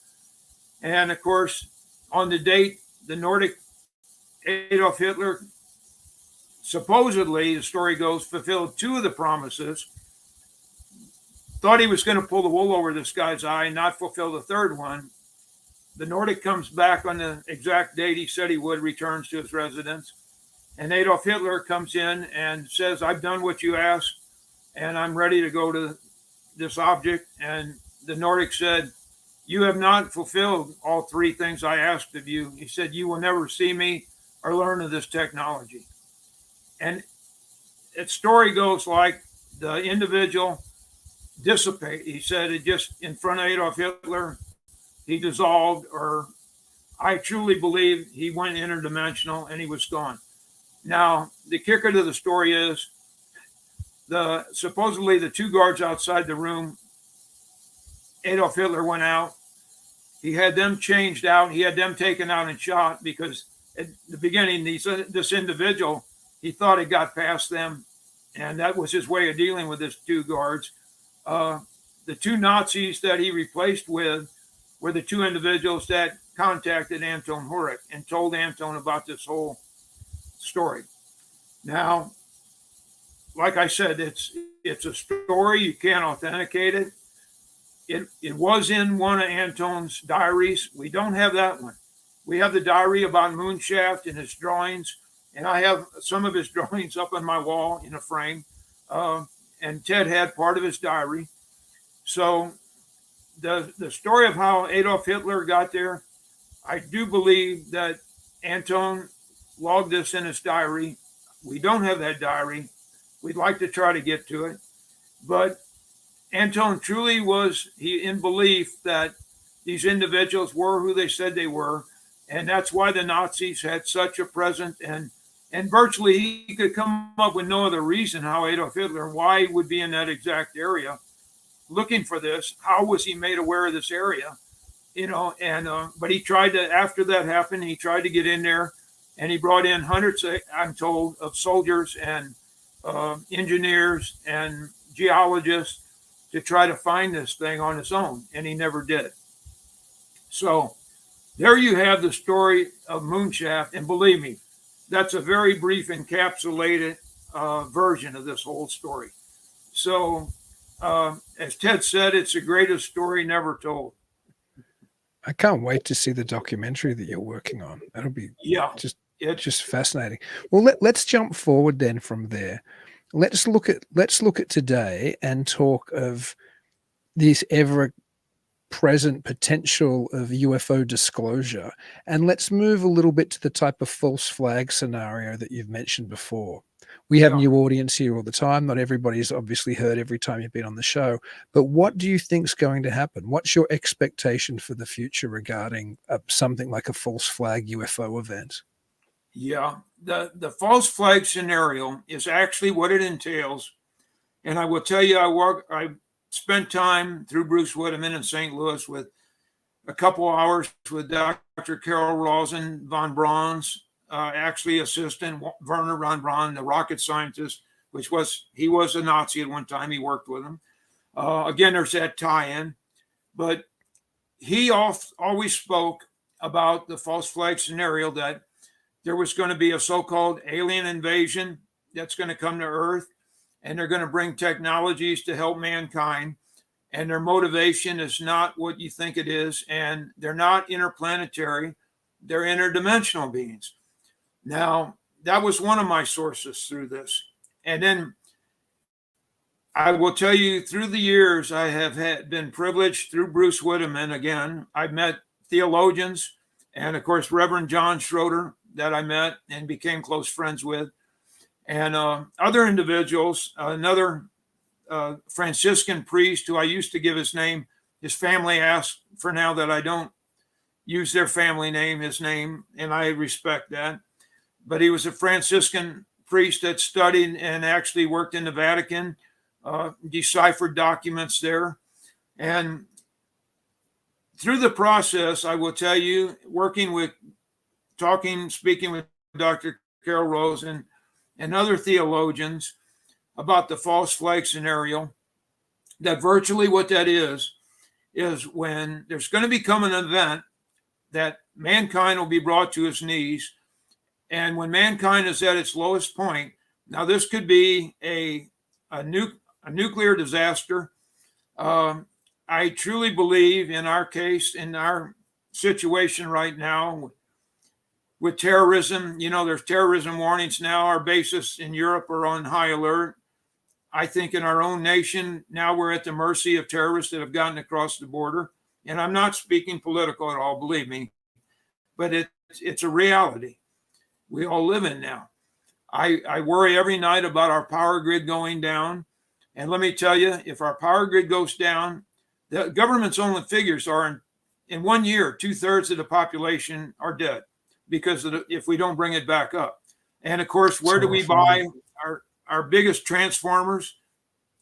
And of course, on the date, the Nordic Adolf Hitler, supposedly, the story goes, fulfilled two of the promises. Thought he was going to pull the wool over this guy's eye and not fulfill the third one. The Nordic comes back on the exact date he said he would, returns to his residence. And Adolf Hitler comes in and says, I've done what you asked, and I'm ready to go to this object. And the Nordic said, you have not fulfilled all three things I asked of you. He said, you will never see me or learn of this technology. And its story goes like the individual dissipate. He said it just in front of Adolf Hitler, he dissolved, or I truly believe he went interdimensional and he was gone. Now, the kicker to the story is supposedly the two guards outside the room, Adolf Hitler went out. He had them changed out. He had them taken out and shot because at the beginning, this individual, he thought it got past them. And that was his way of dealing with his two guards. The two Nazis that he replaced with were the two individuals that contacted Anton Hurek and told Anton about this whole story. Now, like I said, it's a story. You can't authenticate it. It was in one of Anton's diaries. We don't have that one. We have the diary about MoonShaft and his drawings, and I have some of his drawings up on my wall in a frame. And Ted had part of his diary. So the story of how Adolf Hitler got there, I do believe that Anton logged this in his diary. We don't have that diary. We'd like to try to get to it, but Anton truly was in belief that these individuals were who they said they were, and that's why the Nazis had such a presence. And virtually he could come up with no other reason how Adolf Hitler, why he would be in that exact area looking for this. How was he made aware of this area? And but he tried to, after that happened, he tried to get in there, and he brought in hundreds, I'm told, of soldiers and engineers and geologists to try to find this thing on his own, and he never did. So there you have the story of MoonShaft, and believe me, that's a very brief, encapsulated version of this whole story. So, as Ted said, it's the greatest story never told. I can't wait to see the documentary that you're working on. That'll be just fascinating. Well, let's jump forward then from there. Let's look at today and talk of this ever present potential of UFO disclosure, and let's move a little bit to the type of false flag scenario that you've mentioned before. We have new audience here all the time. Not everybody's obviously heard every time you've been on the show, but what do you think's going to happen? What's your expectation for the future regarding something like a false flag UFO event? Yeah, the false flag scenario is actually what it entails. And I will tell you, I spent time through Bruce Whitteman in St. Louis with a couple hours with Dr. Carol Rosen von Braun's actually assistant, Werner von Braun, the rocket scientist, he was a Nazi at one time. He worked with him. Again, there's that tie-in. But he always spoke about the false flag scenario, that there was going to be a so-called alien invasion that's going to come to Earth, and they're going to bring technologies to help mankind. And their motivation is not what you think it is. And they're not interplanetary. They're interdimensional beings. Now, that was one of my sources through this. And then I will tell you, through the years, I have been privileged through Bruce Whitteman. Again, I've met theologians and, of course, Reverend John Schroer that I met and became close friends with, and other individuals. Another Franciscan priest who I used to give his name. His family asked for now that I don't use their family name, his name, and I respect that. But he was a Franciscan priest that studied and actually worked in the Vatican, deciphered documents there. And through the process, I will tell you, speaking with Dr. Carol Rosen and other theologians about the false flag scenario, that virtually what that is when there's going to become an event that mankind will be brought to its knees. And when mankind is at its lowest point, now this could be a nuclear disaster. I truly believe in our case, in our situation right now with terrorism, there's terrorism warnings now. Our bases in Europe are on high alert. I think in our own nation, now we're at the mercy of terrorists that have gotten across the border. And I'm not speaking political at all, believe me, but it's a reality we all live in now. I worry every night about our power grid going down. And let me tell you, if our power grid goes down, the government's own figures are in 1 year, 2/3 of the population are dead because if we don't bring it back up. And of course, where do we buy our biggest transformers?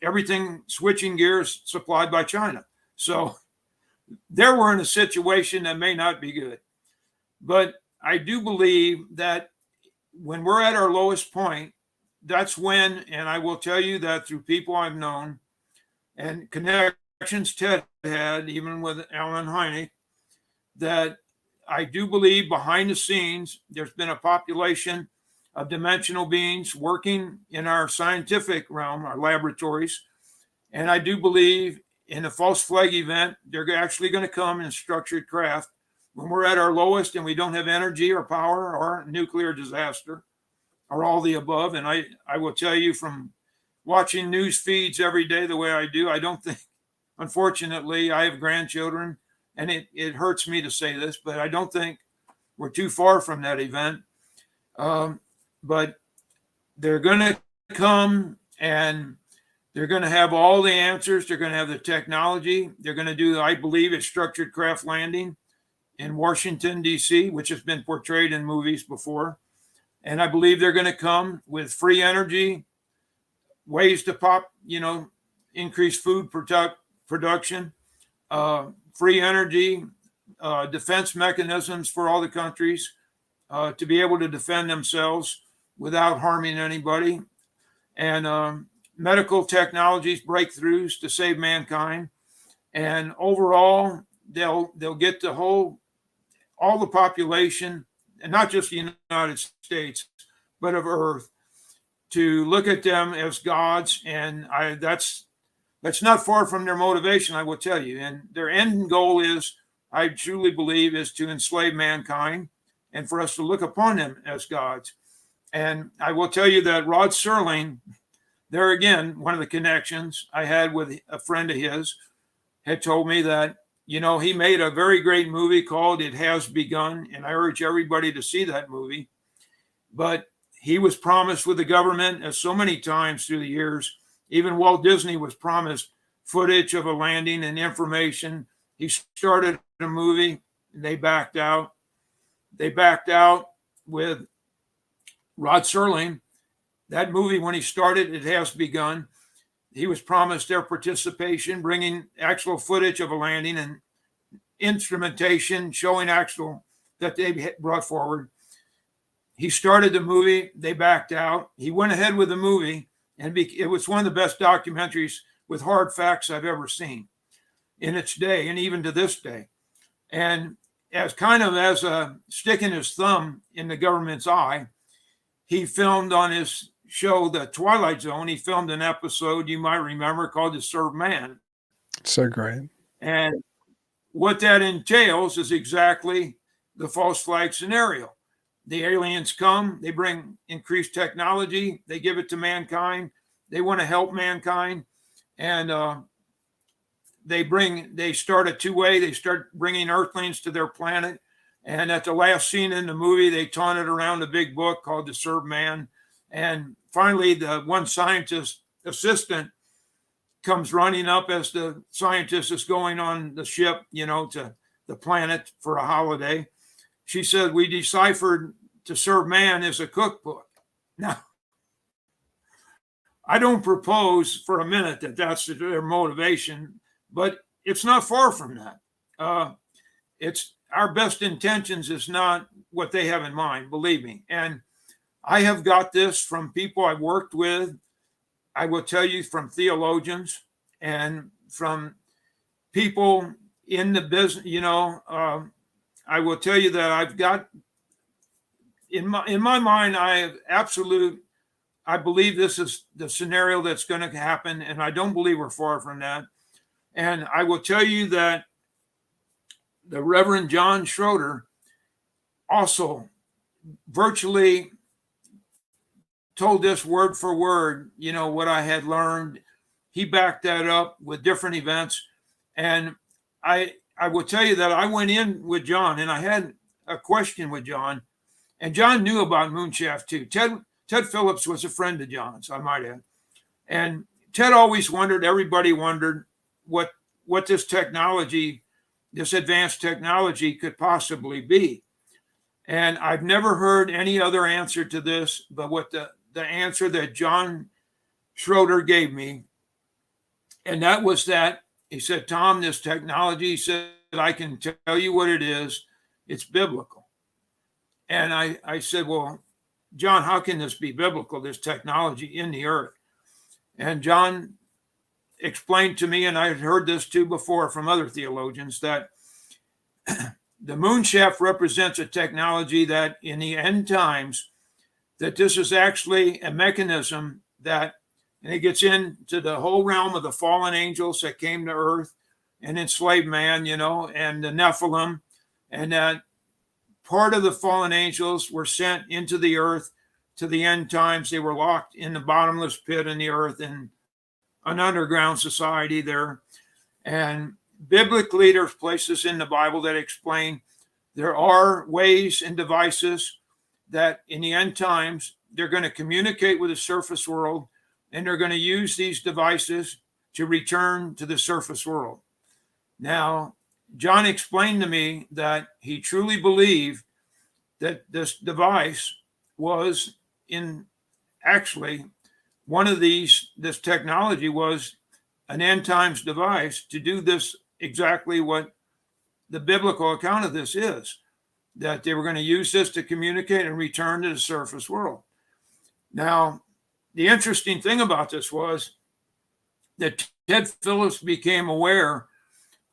Everything, switching gears, supplied by China. So there we're in a situation that may not be good. But I do believe that when we're at our lowest point, that's when, and I will tell you that through people I've known and connections Ted had, even with Alan Hynek, that I do believe behind the scenes, there's been a population of dimensional beings working in our scientific realm, our laboratories. And I do believe in the false flag event, they're actually going to come in structured craft when we're at our lowest and we don't have energy or power or nuclear disaster or all the above. And I will tell you, from watching news feeds every day the way I do, I don't think, unfortunately, I have grandchildren, and it hurts me to say this, but I don't think we're too far from that event. But they're going to come, and they're going to have all the answers. They're going to have the technology. They're going to do, I believe, a structured craft landing in Washington, D.C., which has been portrayed in movies before. And I believe they're going to come with free energy, ways to increase food production, free energy, defense mechanisms for all the countries to be able to defend themselves without harming anybody, and medical technologies, breakthroughs to save mankind. And overall, they'll get all the population, and not just the United States, but of Earth, to look at them as gods. And that's not far from their motivation, I will tell you. And their end goal is, I truly believe, is to enslave mankind and for us to look upon them as gods. And I will tell you that Rod Serling, there again, one of the connections I had with a friend of his, had told me that, he made a very great movie called It Has Begun. And I urge everybody to see that movie. But he was promised with the government, as so many times through the years, even Walt Disney was promised footage of a landing and information. He started a movie, and they backed out. They backed out with Rod Serling. That movie, when he started, It Has Begun, he was promised their participation, bringing actual footage of a landing and instrumentation showing that they brought forward. He started the movie. They backed out. He went ahead with the movie, and it was one of the best documentaries with hard facts I've ever seen in its day, and even to this day. And as a stick in his thumb in the government's eye, he filmed on his show, The Twilight Zone. He filmed an episode you might remember called Disturb Man. So great. And what that entails is exactly the false flag scenario. The aliens come, they bring increased technology, they give it to mankind, they want to help mankind, and they start a two-way, they start bringing earthlings to their planet. And at the last scene in the movie, they taunted around a big book called Disturb Man. And finally, the one scientist assistant comes running up as the scientist is going on the ship, to the planet for a holiday. She said, "We deciphered Disturb Man as a cookbook." Now, I don't propose for a minute that that's their motivation, but it's not far from that. It's our best intentions is not what they have in mind, believe me. And I have got this from people I've worked with. I will tell you, from theologians and from people in the business, I will tell you that I've got, in my mind, I believe this is the scenario that's going to happen, and I don't believe we're far from that. And I will tell you that the Reverend John Schroer also virtually told this word for word, what I had learned. He backed that up with different events. And I will tell you that I went in with John, and I had a question with John, and John knew about MoonShaft too. Ted Phillips was a friend of John's, I might add. And Ted always wondered, everybody wondered what this technology, this advanced technology could possibly be. And I've never heard any other answer to this, but what the answer that John Schroer gave me, and that was that he said, "Tom, this technology," he said, "I can tell you what it is. It's biblical." And I said, "Well, John, how can this be biblical, this technology in the earth?" And John explained to me, and I had heard this too before from other theologians, that the MoonShaft represents a technology that in the end times, that this is actually a mechanism that, and it gets into the whole realm of the fallen angels that came to earth and enslaved man, and the Nephilim, and that part of the fallen angels were sent into the earth to the end times. They were locked in the bottomless pit in the earth in an underground society there. And biblically, there's places in the Bible that explain there are ways and devices that in the end times, they're going to communicate with the surface world, and they're going to use these devices to return to the surface world. Now, John explained to me that he truly believed that this device was actually one of this technology was an end times device to do this exactly what the biblical account of this is, that they were going to use this to communicate and return to the surface world. Now, the interesting thing about this was that Ted Phillips became aware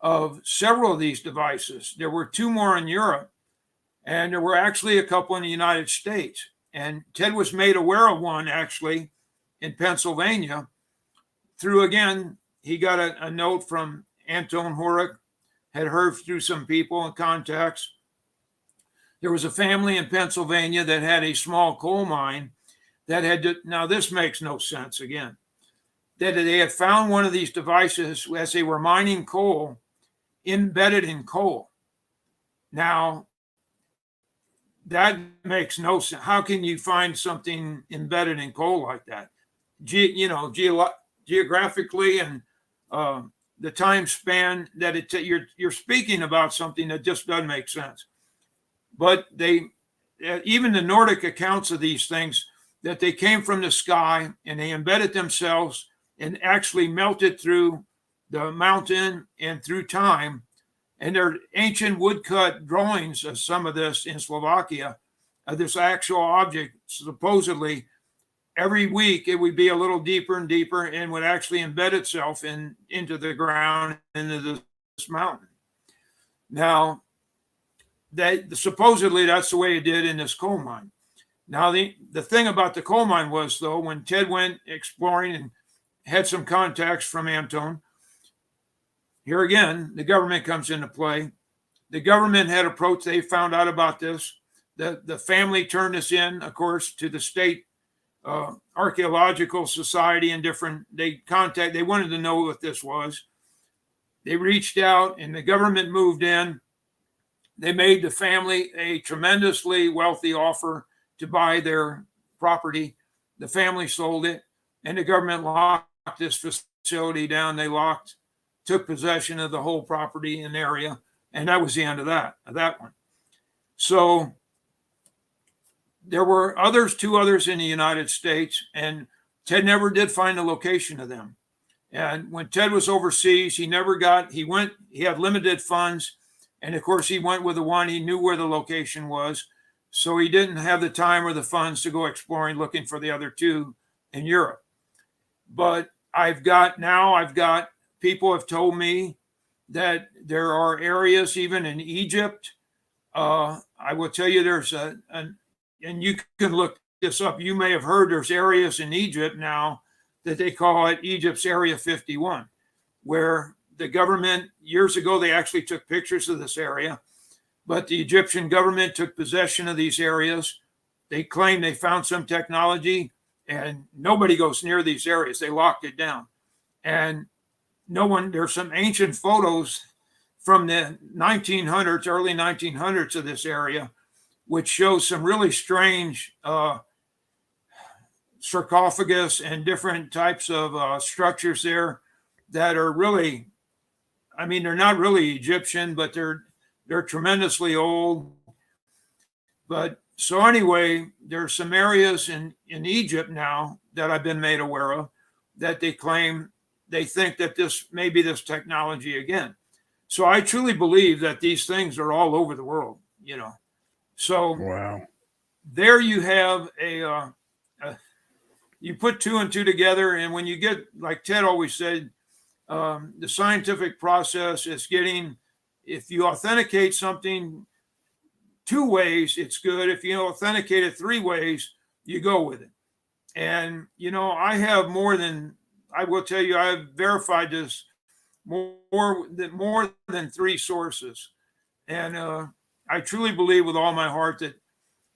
of several of these devices. There were 2 more in Europe, and there were actually a couple in the United States. And Ted was made aware of one actually in Pennsylvania through, again, he got a note from Anton Horak, had heard through some people and contacts. There was a family in Pennsylvania that had a small coal mine that now this makes no sense again, that they had found one of these devices as they were mining coal embedded in coal. Now, that makes no sense. How can you find something embedded in coal like that? Geographically and the time span that you're speaking about something that just doesn't make sense. But even the Nordic accounts of these things, that they came from the sky and they embedded themselves and actually melted through the mountain and through time. And there are ancient woodcut drawings of some of this in Slovakia, of this actual object. Supposedly, every week it would be a little deeper and deeper and would actually embed itself into the ground, into this mountain. Now, supposedly that's the way it did in this coal mine. Now, the thing about the coal mine was, though, when Ted went exploring and had some contacts from Anton, here again, the government comes into play. The government had approached, they found out about this. The family turned this in, of course, to the state archaeological society and they wanted to know what this was. They reached out and the government moved in. They made the family a tremendously wealthy offer to buy their property. The family sold it, and the government locked this facility down. They took possession of the whole property and area, and that was the end of that one. So there were 2 others in the United States, and Ted never did find the location of them. And when Ted was overseas, he had limited funds. And of course, he went with the one, he knew where the location was. So he didn't have the time or the funds to go exploring, looking for the other 2 in Europe. But I've got people have told me that there are areas even in Egypt. I will tell you and you can look this up. You may have heard there's areas in Egypt now that they call it Egypt's Area 51, where the government, years ago, they actually took pictures of this area, but the Egyptian government took possession of these areas. They claim they found some technology and nobody goes near these areas. They locked it down. And there's some ancient photos from the 1900s, early 1900s of this area, which shows some really strange sarcophagus and different types of structures there that are really, they're not really Egyptian, but they're tremendously old. But so anyway, there's some areas in Egypt now that I've been made aware of that they think that this may be this technology again. So I truly believe that these things are all over the world, So wow. There you have you put 2 and 2 together, and when you get, like Ted always said, the scientific process is if you authenticate something 2 ways, it's good. If you authenticate it 3 ways, you go with it. And, I have I will tell you, I've verified this more than 3 sources. And I truly believe with all my heart that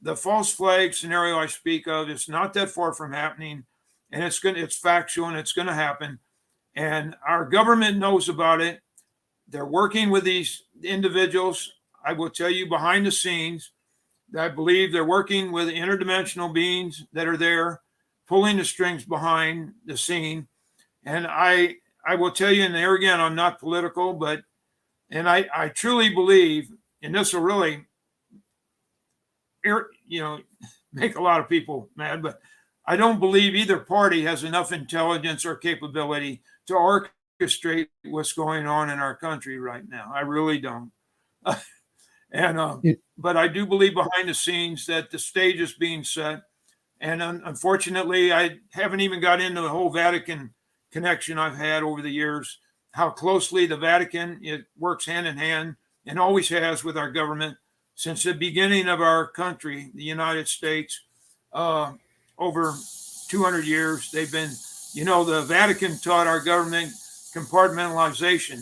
the false flag scenario I speak of is not that far from happening, and it's factual and it's going to happen. And our government knows about it. They're working with these individuals. I will tell you behind the scenes, I believe they're working with interdimensional beings that are there, pulling the strings behind the scene. And I will tell you, and there again, I'm not political, and I truly believe, and this will really, make a lot of people mad, but I don't believe either party has enough intelligence or capability to orchestrate what's going on in our country right now. I really don't. But I do believe behind the scenes that the stage is being set. And unfortunately, I haven't even got into the whole Vatican connection I've had over the years, how closely the Vatican, it works hand in hand and always has with our government since the beginning of our country, the United States, over 200 years. They've been, the Vatican taught our government compartmentalization.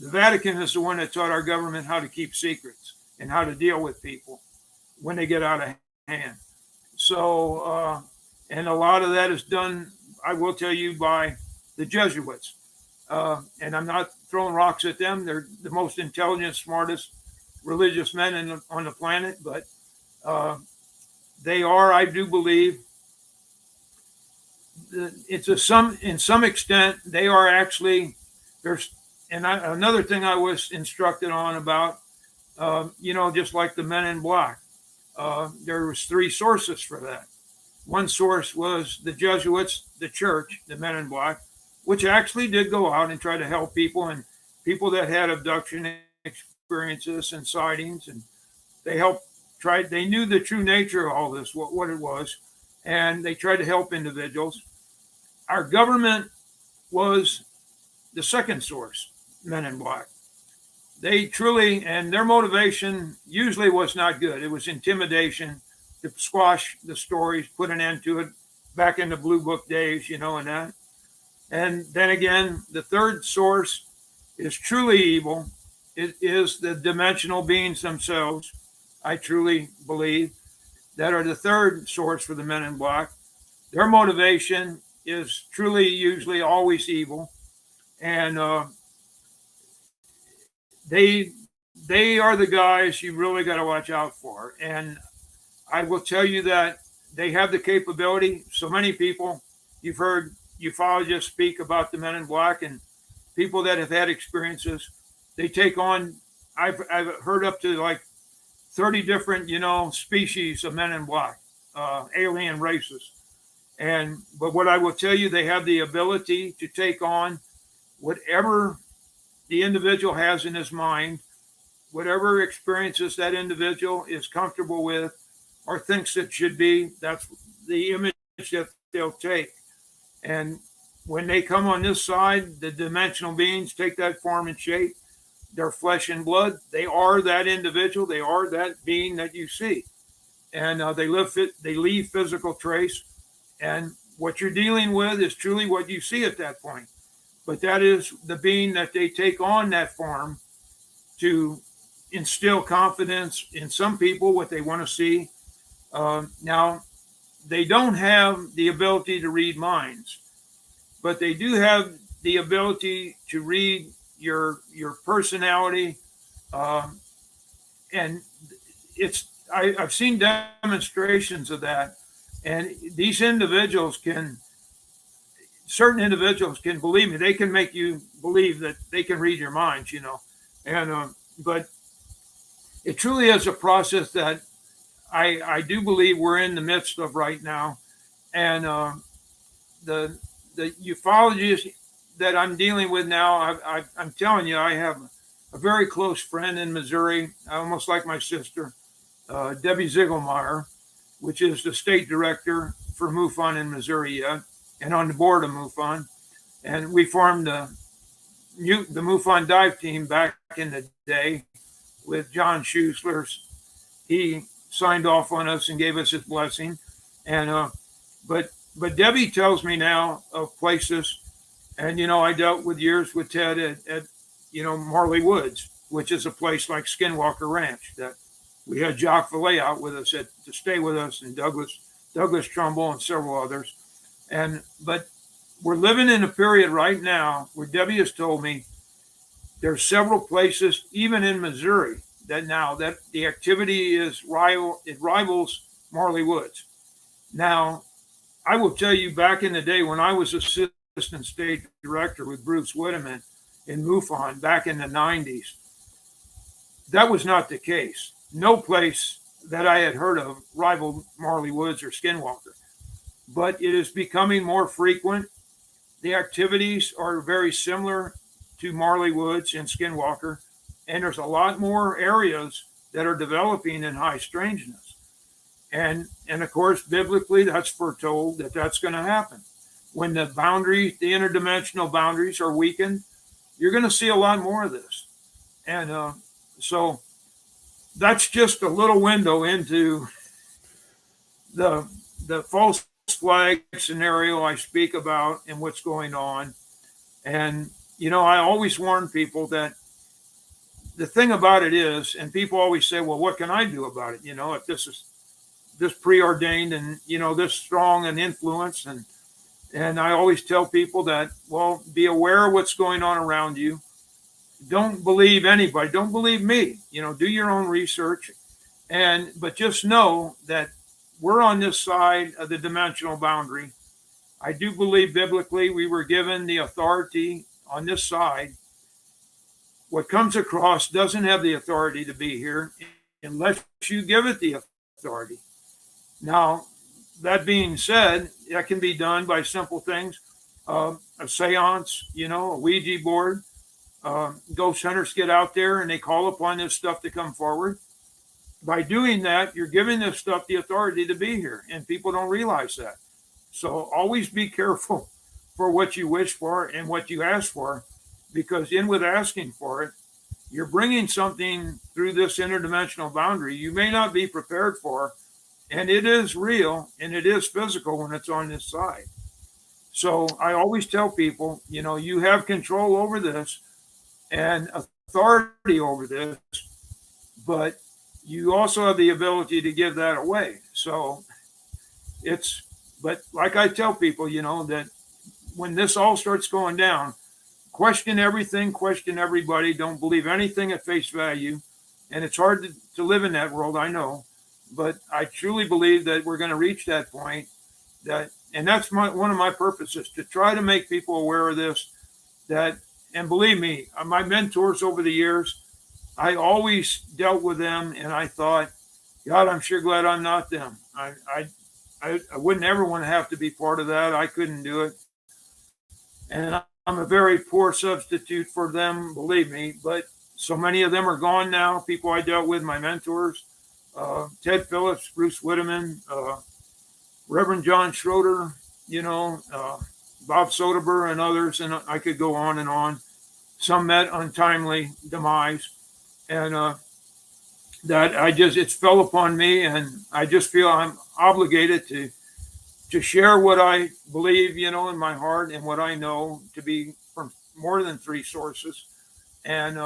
The Vatican is the one that taught our government how to keep secrets and how to deal with people when they get out of hand. So, and a lot of that is done, I will tell you, by the Jesuits. And I'm not throwing rocks at them. They're the most intelligent, smartest religious men on the planet, but they are, I do believe, in some extent, they are actually, another thing I was instructed on about, just like the Men in Black, there was 3 sources for that. One source was the Jesuits, the church, the Men in Black, which actually did go out and try to help people, and people that had abduction experiences and sightings, and they knew the true nature of all this, what it was, and they tried to help individuals. Our government was the second source, Men in Black. They truly, and their motivation usually was not good. It was intimidation to squash the stories, put an end to it, back in the Blue Book days, and that. And then again, the third source is truly evil. It is the dimensional beings themselves, I truly believe, that are the third source for the Men in Black. Their motivation is truly usually always evil. And they are the guys you really got to watch out for. And I will tell you that they have the capability. So many people, you've heard ufologists speak about the Men in Black, and people that have had experiences, they take on, I've heard up to like 30 different, species of Men in Black, alien races. But what I will tell you, they have the ability to take on whatever the individual has in his mind, whatever experiences that individual is comfortable with or thinks it should be. That's the image that they'll take. And when they come on this side, the dimensional beings take that form and shape. They're flesh and blood. They are that individual. They are that being that you see. And they leave physical trace. And what you're dealing with is truly what you see at that point. But that is the being that they take on that form to instill confidence in some people, what they want to see. Now, they don't have the ability to read minds, but they do have the ability to read your personality. And I've seen demonstrations of that. And these individuals certain individuals can, believe me, they can make you believe that they can read your minds, And but it truly is a process that I do believe we're in the midst of right now. And the ufologists that I'm dealing with now, I'm telling you, I have a very close friend in Missouri, almost like my sister, Debbie Zieglmeyer, which is the state director for MUFON in Missouri yet, and on the board of MUFON. And we formed the MUFON dive team back in the day with John Schroer. He signed off on us and gave us his blessing. And but Debbie tells me now of places, and I dealt with years with Ted at Marley Woods, which is a place like Skinwalker Ranch that we had Jacques Vallee out with us to stay with us, and Douglas Trumbull and several others. But we're living in a period right now where Debbie has told me there's several places, even in Missouri, that now that the activity rivals Marley Woods. Now, I will tell you, back in the day when I was assistant state director with Bruce Whitteman in MUFON back in the 90s, that was not the case. No place that I had heard of rivaled Marley Woods or Skinwalker. But it is becoming more frequent. The activities are very similar to Marley Woods and Skinwalker, and there's a lot more areas that are developing in high strangeness. And of course, biblically, that's foretold that that's going to happen. When the interdimensional boundaries are weakened, you're going to see a lot more of this. And so that's just a little window into the false flag scenario I speak about and what's going on. And, I always warn people that the thing about it is, and people always say, well, what can I do about it? If this is this preordained and, this strong an influence. And I always tell people that, well, be aware of what's going on around you. Don't believe anybody. Don't believe me. Do your own research. But just know that we're on this side of the dimensional boundary. I do believe biblically we were given the authority on this side. What comes across doesn't have the authority to be here unless you give it the authority. Now, that being said, that can be done by simple things. A seance, a Ouija board. Ghost hunters get out there and they call upon this stuff to come forward. By doing that, you're giving this stuff the authority to be here, and people don't realize that. So always be careful for what you wish for and what you ask for, because in with asking for it, you're bringing something through this interdimensional boundary you may not be prepared for, and it is real and it is physical when it's on this side. So I always tell people, you have control over this and authority over this, but you also have the ability to give that away. So but like I tell people, that when this all starts going down, question everything, question everybody, don't believe anything at face value. And it's hard to live in that world, I know, but I truly believe that we're going to reach that point and that's one of my purposes, to try to make people aware of this, and believe me, my mentors over the years, I always dealt with them and I thought, God, I'm sure glad I'm not them. I wouldn't ever want to have to be part of that. I couldn't do it. And I'm a very poor substitute for them, believe me. But so many of them are gone now. People I dealt with, my mentors, Ted Phillips, Bruce Whitteman, Reverend John Schroer, Bob Soderbergh and others. And I could go on and on. Some met untimely demise. And it's fell upon me, and I just feel I'm obligated to share what I believe, in my heart, and what I know to be from more than three sources. And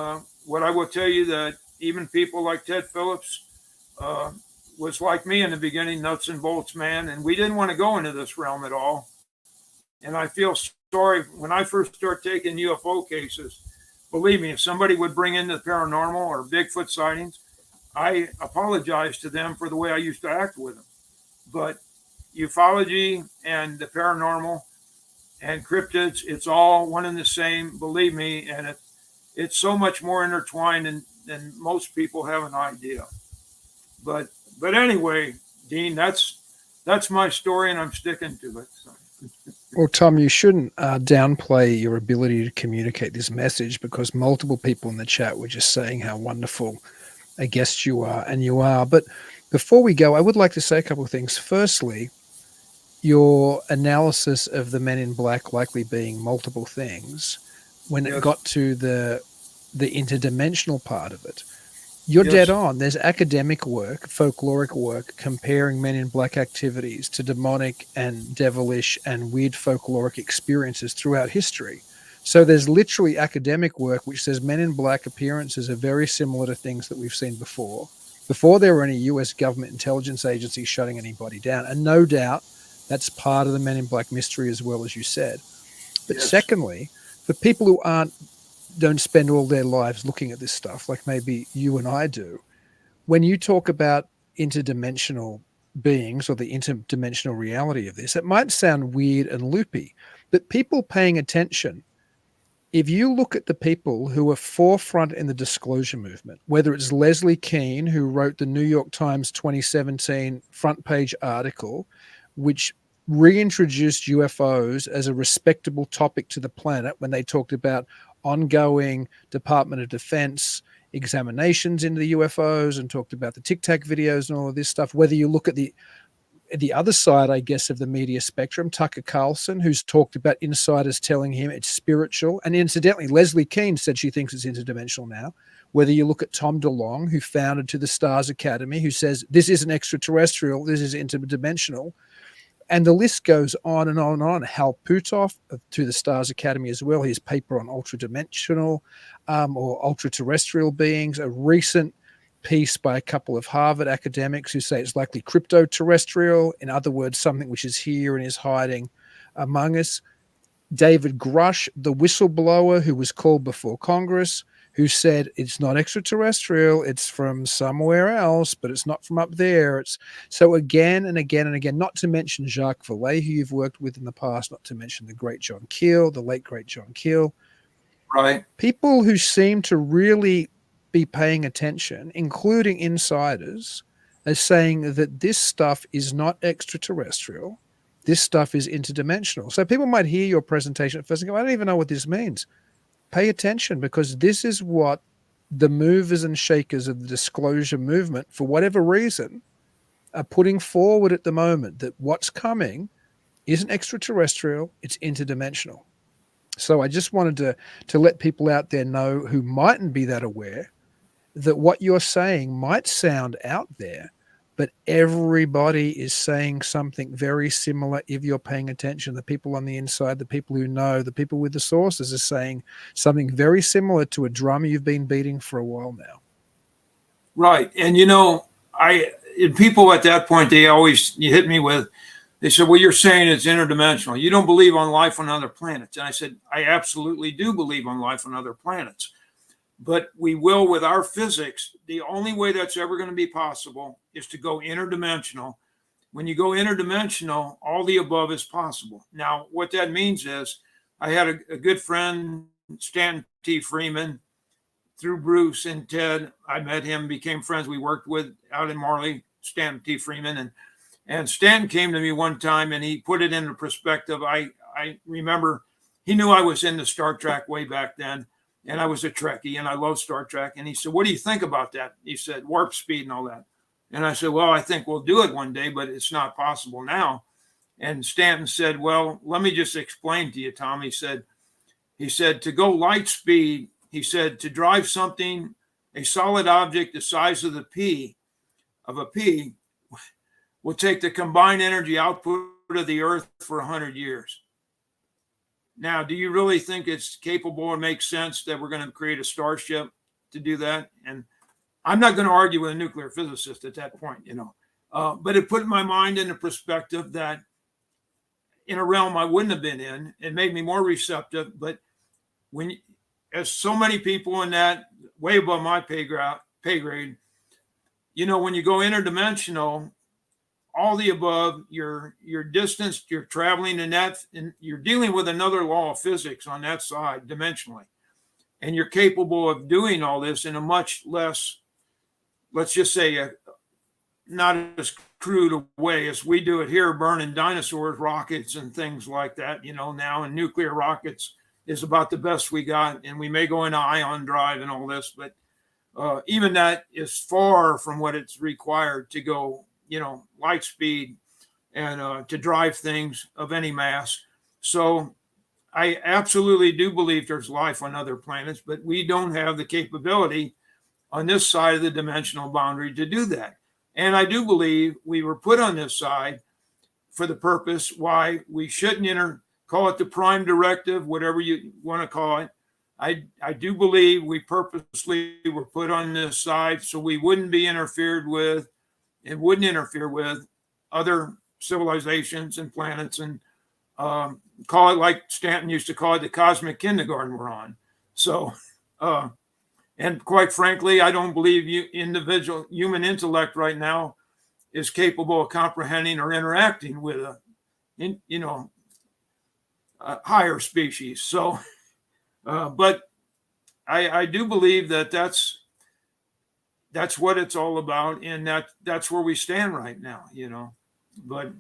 what I will tell you, that even people like Ted Phillips was like me in the beginning, nuts and bolts man, and we didn't want to go into this realm at all. And I feel sorry when I first started taking UFO cases. Believe me, if somebody would bring in the paranormal or Bigfoot sightings, I apologize to them for the way I used to act with them. But ufology and the paranormal and cryptids, it's all one and the same, believe me, and it's so much more intertwined than most people have an idea. But anyway, Dean, that's my story, and I'm sticking to it. So. Well, Tom, you shouldn't downplay your ability to communicate this message, because multiple people in the chat were just saying how wonderful a guest you are, and you are. But before we go, I would like to say a couple of things. Firstly, your analysis of the men in black likely being multiple things, when it got to the interdimensional part of it, You're Yes. dead on. There's academic work, folkloric work, comparing Men in Black activities to demonic and devilish and weird folkloric experiences throughout history. So there's literally academic work which says Men in Black appearances are very similar to things that we've seen before there were any US government intelligence agencies shutting anybody down. And no doubt that's part of the Men in Black mystery as well, as you said. But Yes. secondly, for people who don't spend all their lives looking at this stuff, like maybe you and I do, when you talk about interdimensional beings or the interdimensional reality of this, it might sound weird and loopy, but people paying attention, if you look at the people who are forefront in the disclosure movement, whether it's Leslie Kean, who wrote the New York Times 2017 front page article, which reintroduced UFOs as a respectable topic to the planet when they talked about ongoing Department of Defense examinations into the UFOs and talked about the Tic Tac videos and all of this stuff. Whether you look at the other side, I guess, of the media spectrum, Tucker Carlson, who's talked about insiders telling him it's spiritual. And incidentally, Leslie Kean said she thinks it's interdimensional now. Whether you look at Tom DeLonge, who founded To the Stars Academy, who says this isn't extraterrestrial, this is interdimensional. And the list goes on and on and on. Hal Puthoff of To the Stars Academy as well, his paper on ultradimensional or ultra-terrestrial beings, a recent piece by a couple of Harvard academics who say it's likely crypto-terrestrial, in other words, something which is here and is hiding among us. David Grush, the whistleblower who was called before Congress, who said it's not extraterrestrial, it's from somewhere else, but it's not from up there. It's so again and again and again, not to mention Jacques Vallee, who you've worked with in the past, not to mention the great John Keel, the late great John Keel. Right. People who seem to really be paying attention, including insiders, are saying that this stuff is not extraterrestrial. This stuff is interdimensional. So people might hear your presentation at first and go, I don't even know what this means. Pay attention, because this is what the movers and shakers of the disclosure movement, for whatever reason, are putting forward at the moment, that what's coming isn't extraterrestrial, it's interdimensional. So I just wanted to let people out there know who mightn't be that aware that what you're saying might sound out there, but everybody is saying something very similar if you're paying attention. The people on the inside, the people who know, the people with the sources are saying something very similar to a drum you've been beating for a while now. Right. And, you know, people at that point, you hit me with, they said, well, you're saying it's interdimensional. You don't believe on life on other planets. And I said, I absolutely do believe on life on other planets. But we will, with our physics, the only way that's ever going to be possible is to go interdimensional. When you go interdimensional, all the above is possible. Now, what that means is I had a good friend, Stanton Friedman, through Bruce and Ted. I met him, became friends. We worked with out in Marley, Stanton Friedman. And Stanton came to me one time and he put it into perspective. I remember he knew I was into Star Trek way back then. And I was a Trekkie and I love Star Trek. And he said, what do you think about that? He said, warp speed and all that. And I said, well, I think we'll do it one day, but it's not possible now. And Stanton said, well, let me just explain to you, Tom. He said, to go light speed, he said, to drive something, a solid object the size of a pea, will take the combined energy output of the Earth for 100 years. Now, do you really think it's capable or makes sense that we're going to create a starship to do that? And I'm not going to argue with a nuclear physicist at that point, you know. But it put my mind into perspective that in a realm I wouldn't have been in. It made me more receptive. But as so many people in that, way above my pay grade, you know, when you go interdimensional, all the above, your distance, you're traveling in that, and you're dealing with another law of physics on that side dimensionally. And you're capable of doing all this in a much less, let's just say, not as crude a way as we do it here, burning dinosaurs, rockets, and things like that. You know, now, and nuclear rockets is about the best we got. And we may go into ion drive and all this, but even that is far from what it's required to go, you know, light speed and to drive things of any mass. So I absolutely do believe there's life on other planets, but we don't have the capability on this side of the dimensional boundary to do that. And I do believe we were put on this side for the purpose why we shouldn't call it the prime directive, whatever you want to call it. I do believe we purposely were put on this side so we wouldn't be interfered with and wouldn't interfere with other civilizations and planets, and call it like Stanton used to call it, the cosmic kindergarten we're on. So, and quite frankly, I don't believe individual human intellect right now is capable of comprehending or interacting with a higher species. So, but I do believe that that's what it's all about, and that's where we stand right now, But,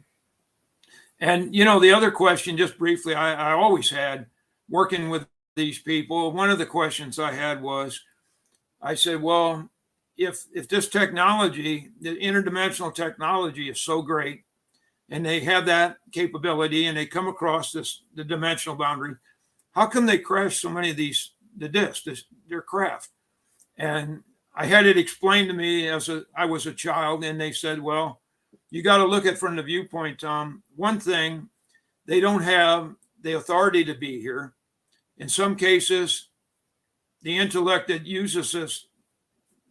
and the other question, just briefly, I always had working with these people. One of the questions I had was, I said, well, if this technology, the interdimensional technology, is so great, and they have that capability, and they come across the dimensional boundary, how come they crash so many of their craft? And I had it explained to me I was a child, and they said, well, you got to look at it from the viewpoint, Tom. One thing, they don't have the authority to be here. In some cases, the intellect that uses this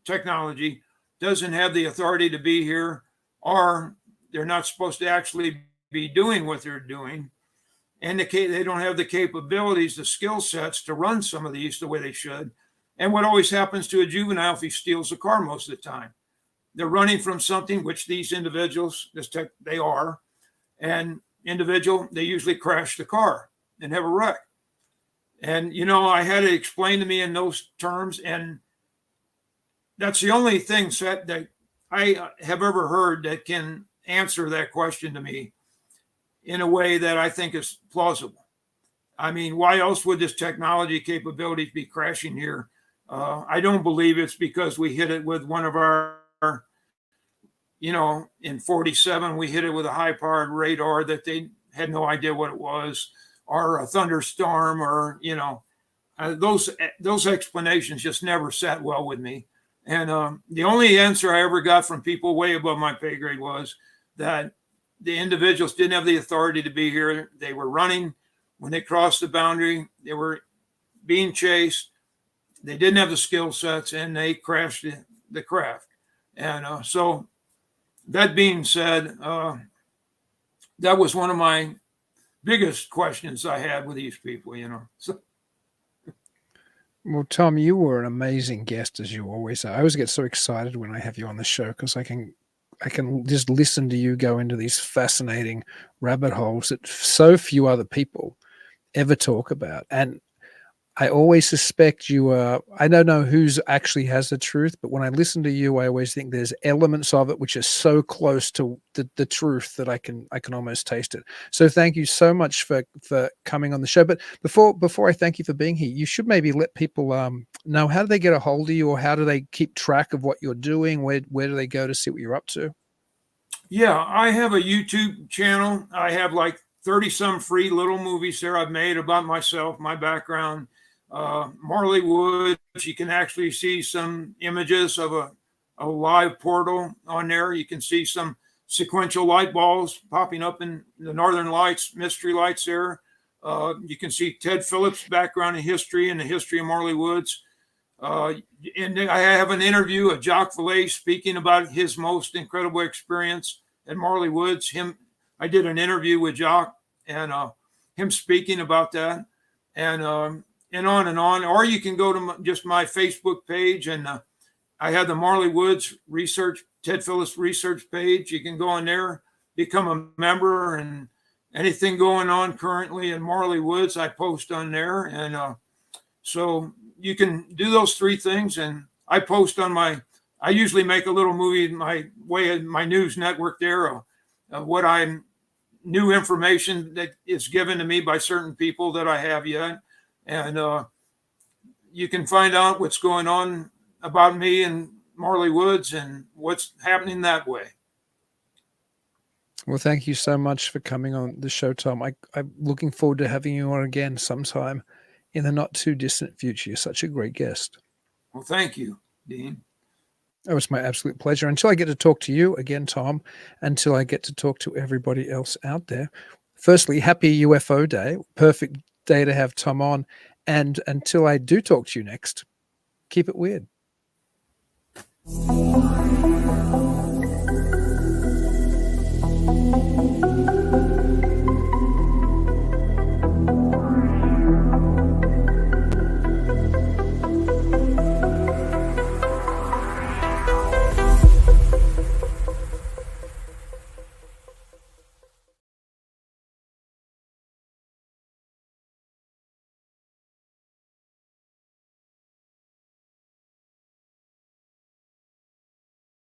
technology doesn't have the authority to be here, or they're not supposed to actually be doing what they're doing. And they don't have the capabilities, the skill sets to run some of these the way they should. And what always happens to a juvenile if he steals a car most of the time? They're running from something, which these individuals, they are, and they usually crash the car and have a wreck. And, I had it explained to me in those terms, and that's the only thing that I have ever heard that can answer that question to me in a way that I think is plausible. I mean, why else would this technology capabilities be crashing here? I don't believe it's because we hit it with one of our, in 47, we hit it with a high-powered radar that they had no idea what it was, or a thunderstorm, or, those explanations just never sat well with me. And the only answer I ever got from people way above my pay grade was that the individuals didn't have the authority to be here. They were running when they crossed the boundary. They were being chased. They didn't have the skill sets, and they crashed the craft. And so that being said, that was one of my biggest questions I had with these people, So. Well, Tom, you were an amazing guest, as you always are. I always get so excited when I have you on the show because I can just listen to you go into these fascinating rabbit holes that so few other people ever talk about. And I always suspect you are, I don't know who's actually has the truth, but when I listen to you, I always think there's elements of it which are so close to the truth that I can almost taste it. So thank you so much for coming on the show. But before I thank you for being here, you should maybe let people know, how do they get a hold of you, or how do they keep track of what you're doing? Where do they go to see what you're up to? Yeah, I have a YouTube channel. I have like 30 some free little movies there I've made about myself, my background. Marley Woods, you can actually see some images of a live portal on there. You can see some sequential light balls popping up in the Northern Lights, mystery lights there. You can see Ted Phillips' background in history and the history of Marley Woods. And I have an interview of Jacques Vallee speaking about his most incredible experience at Marley Woods. I did an interview with Jacques, and him speaking about that, and on and on. Or you can go to just my Facebook page, and I have the Marley Woods Ted Phillips research page. You can go on there, become a member, and anything going on currently in Marley Woods, I post on there. And so you can do those three things. And I post on I usually make a little movie my news network there of what new information that is given to me by certain people that I have yet. And you can find out what's going on about me and Marley Woods and what's happening that way. Well, thank you so much for coming on the show, Tom. I'm looking forward to having you on again sometime in the not too distant future. You're such a great guest. Well, thank you, Dean. It was my absolute pleasure. Until I get to talk to you again, Tom, until I get to talk to everybody else out there. Firstly, happy UFO Day. Perfect day to have Tom on. And until I do talk to you next, keep it weird.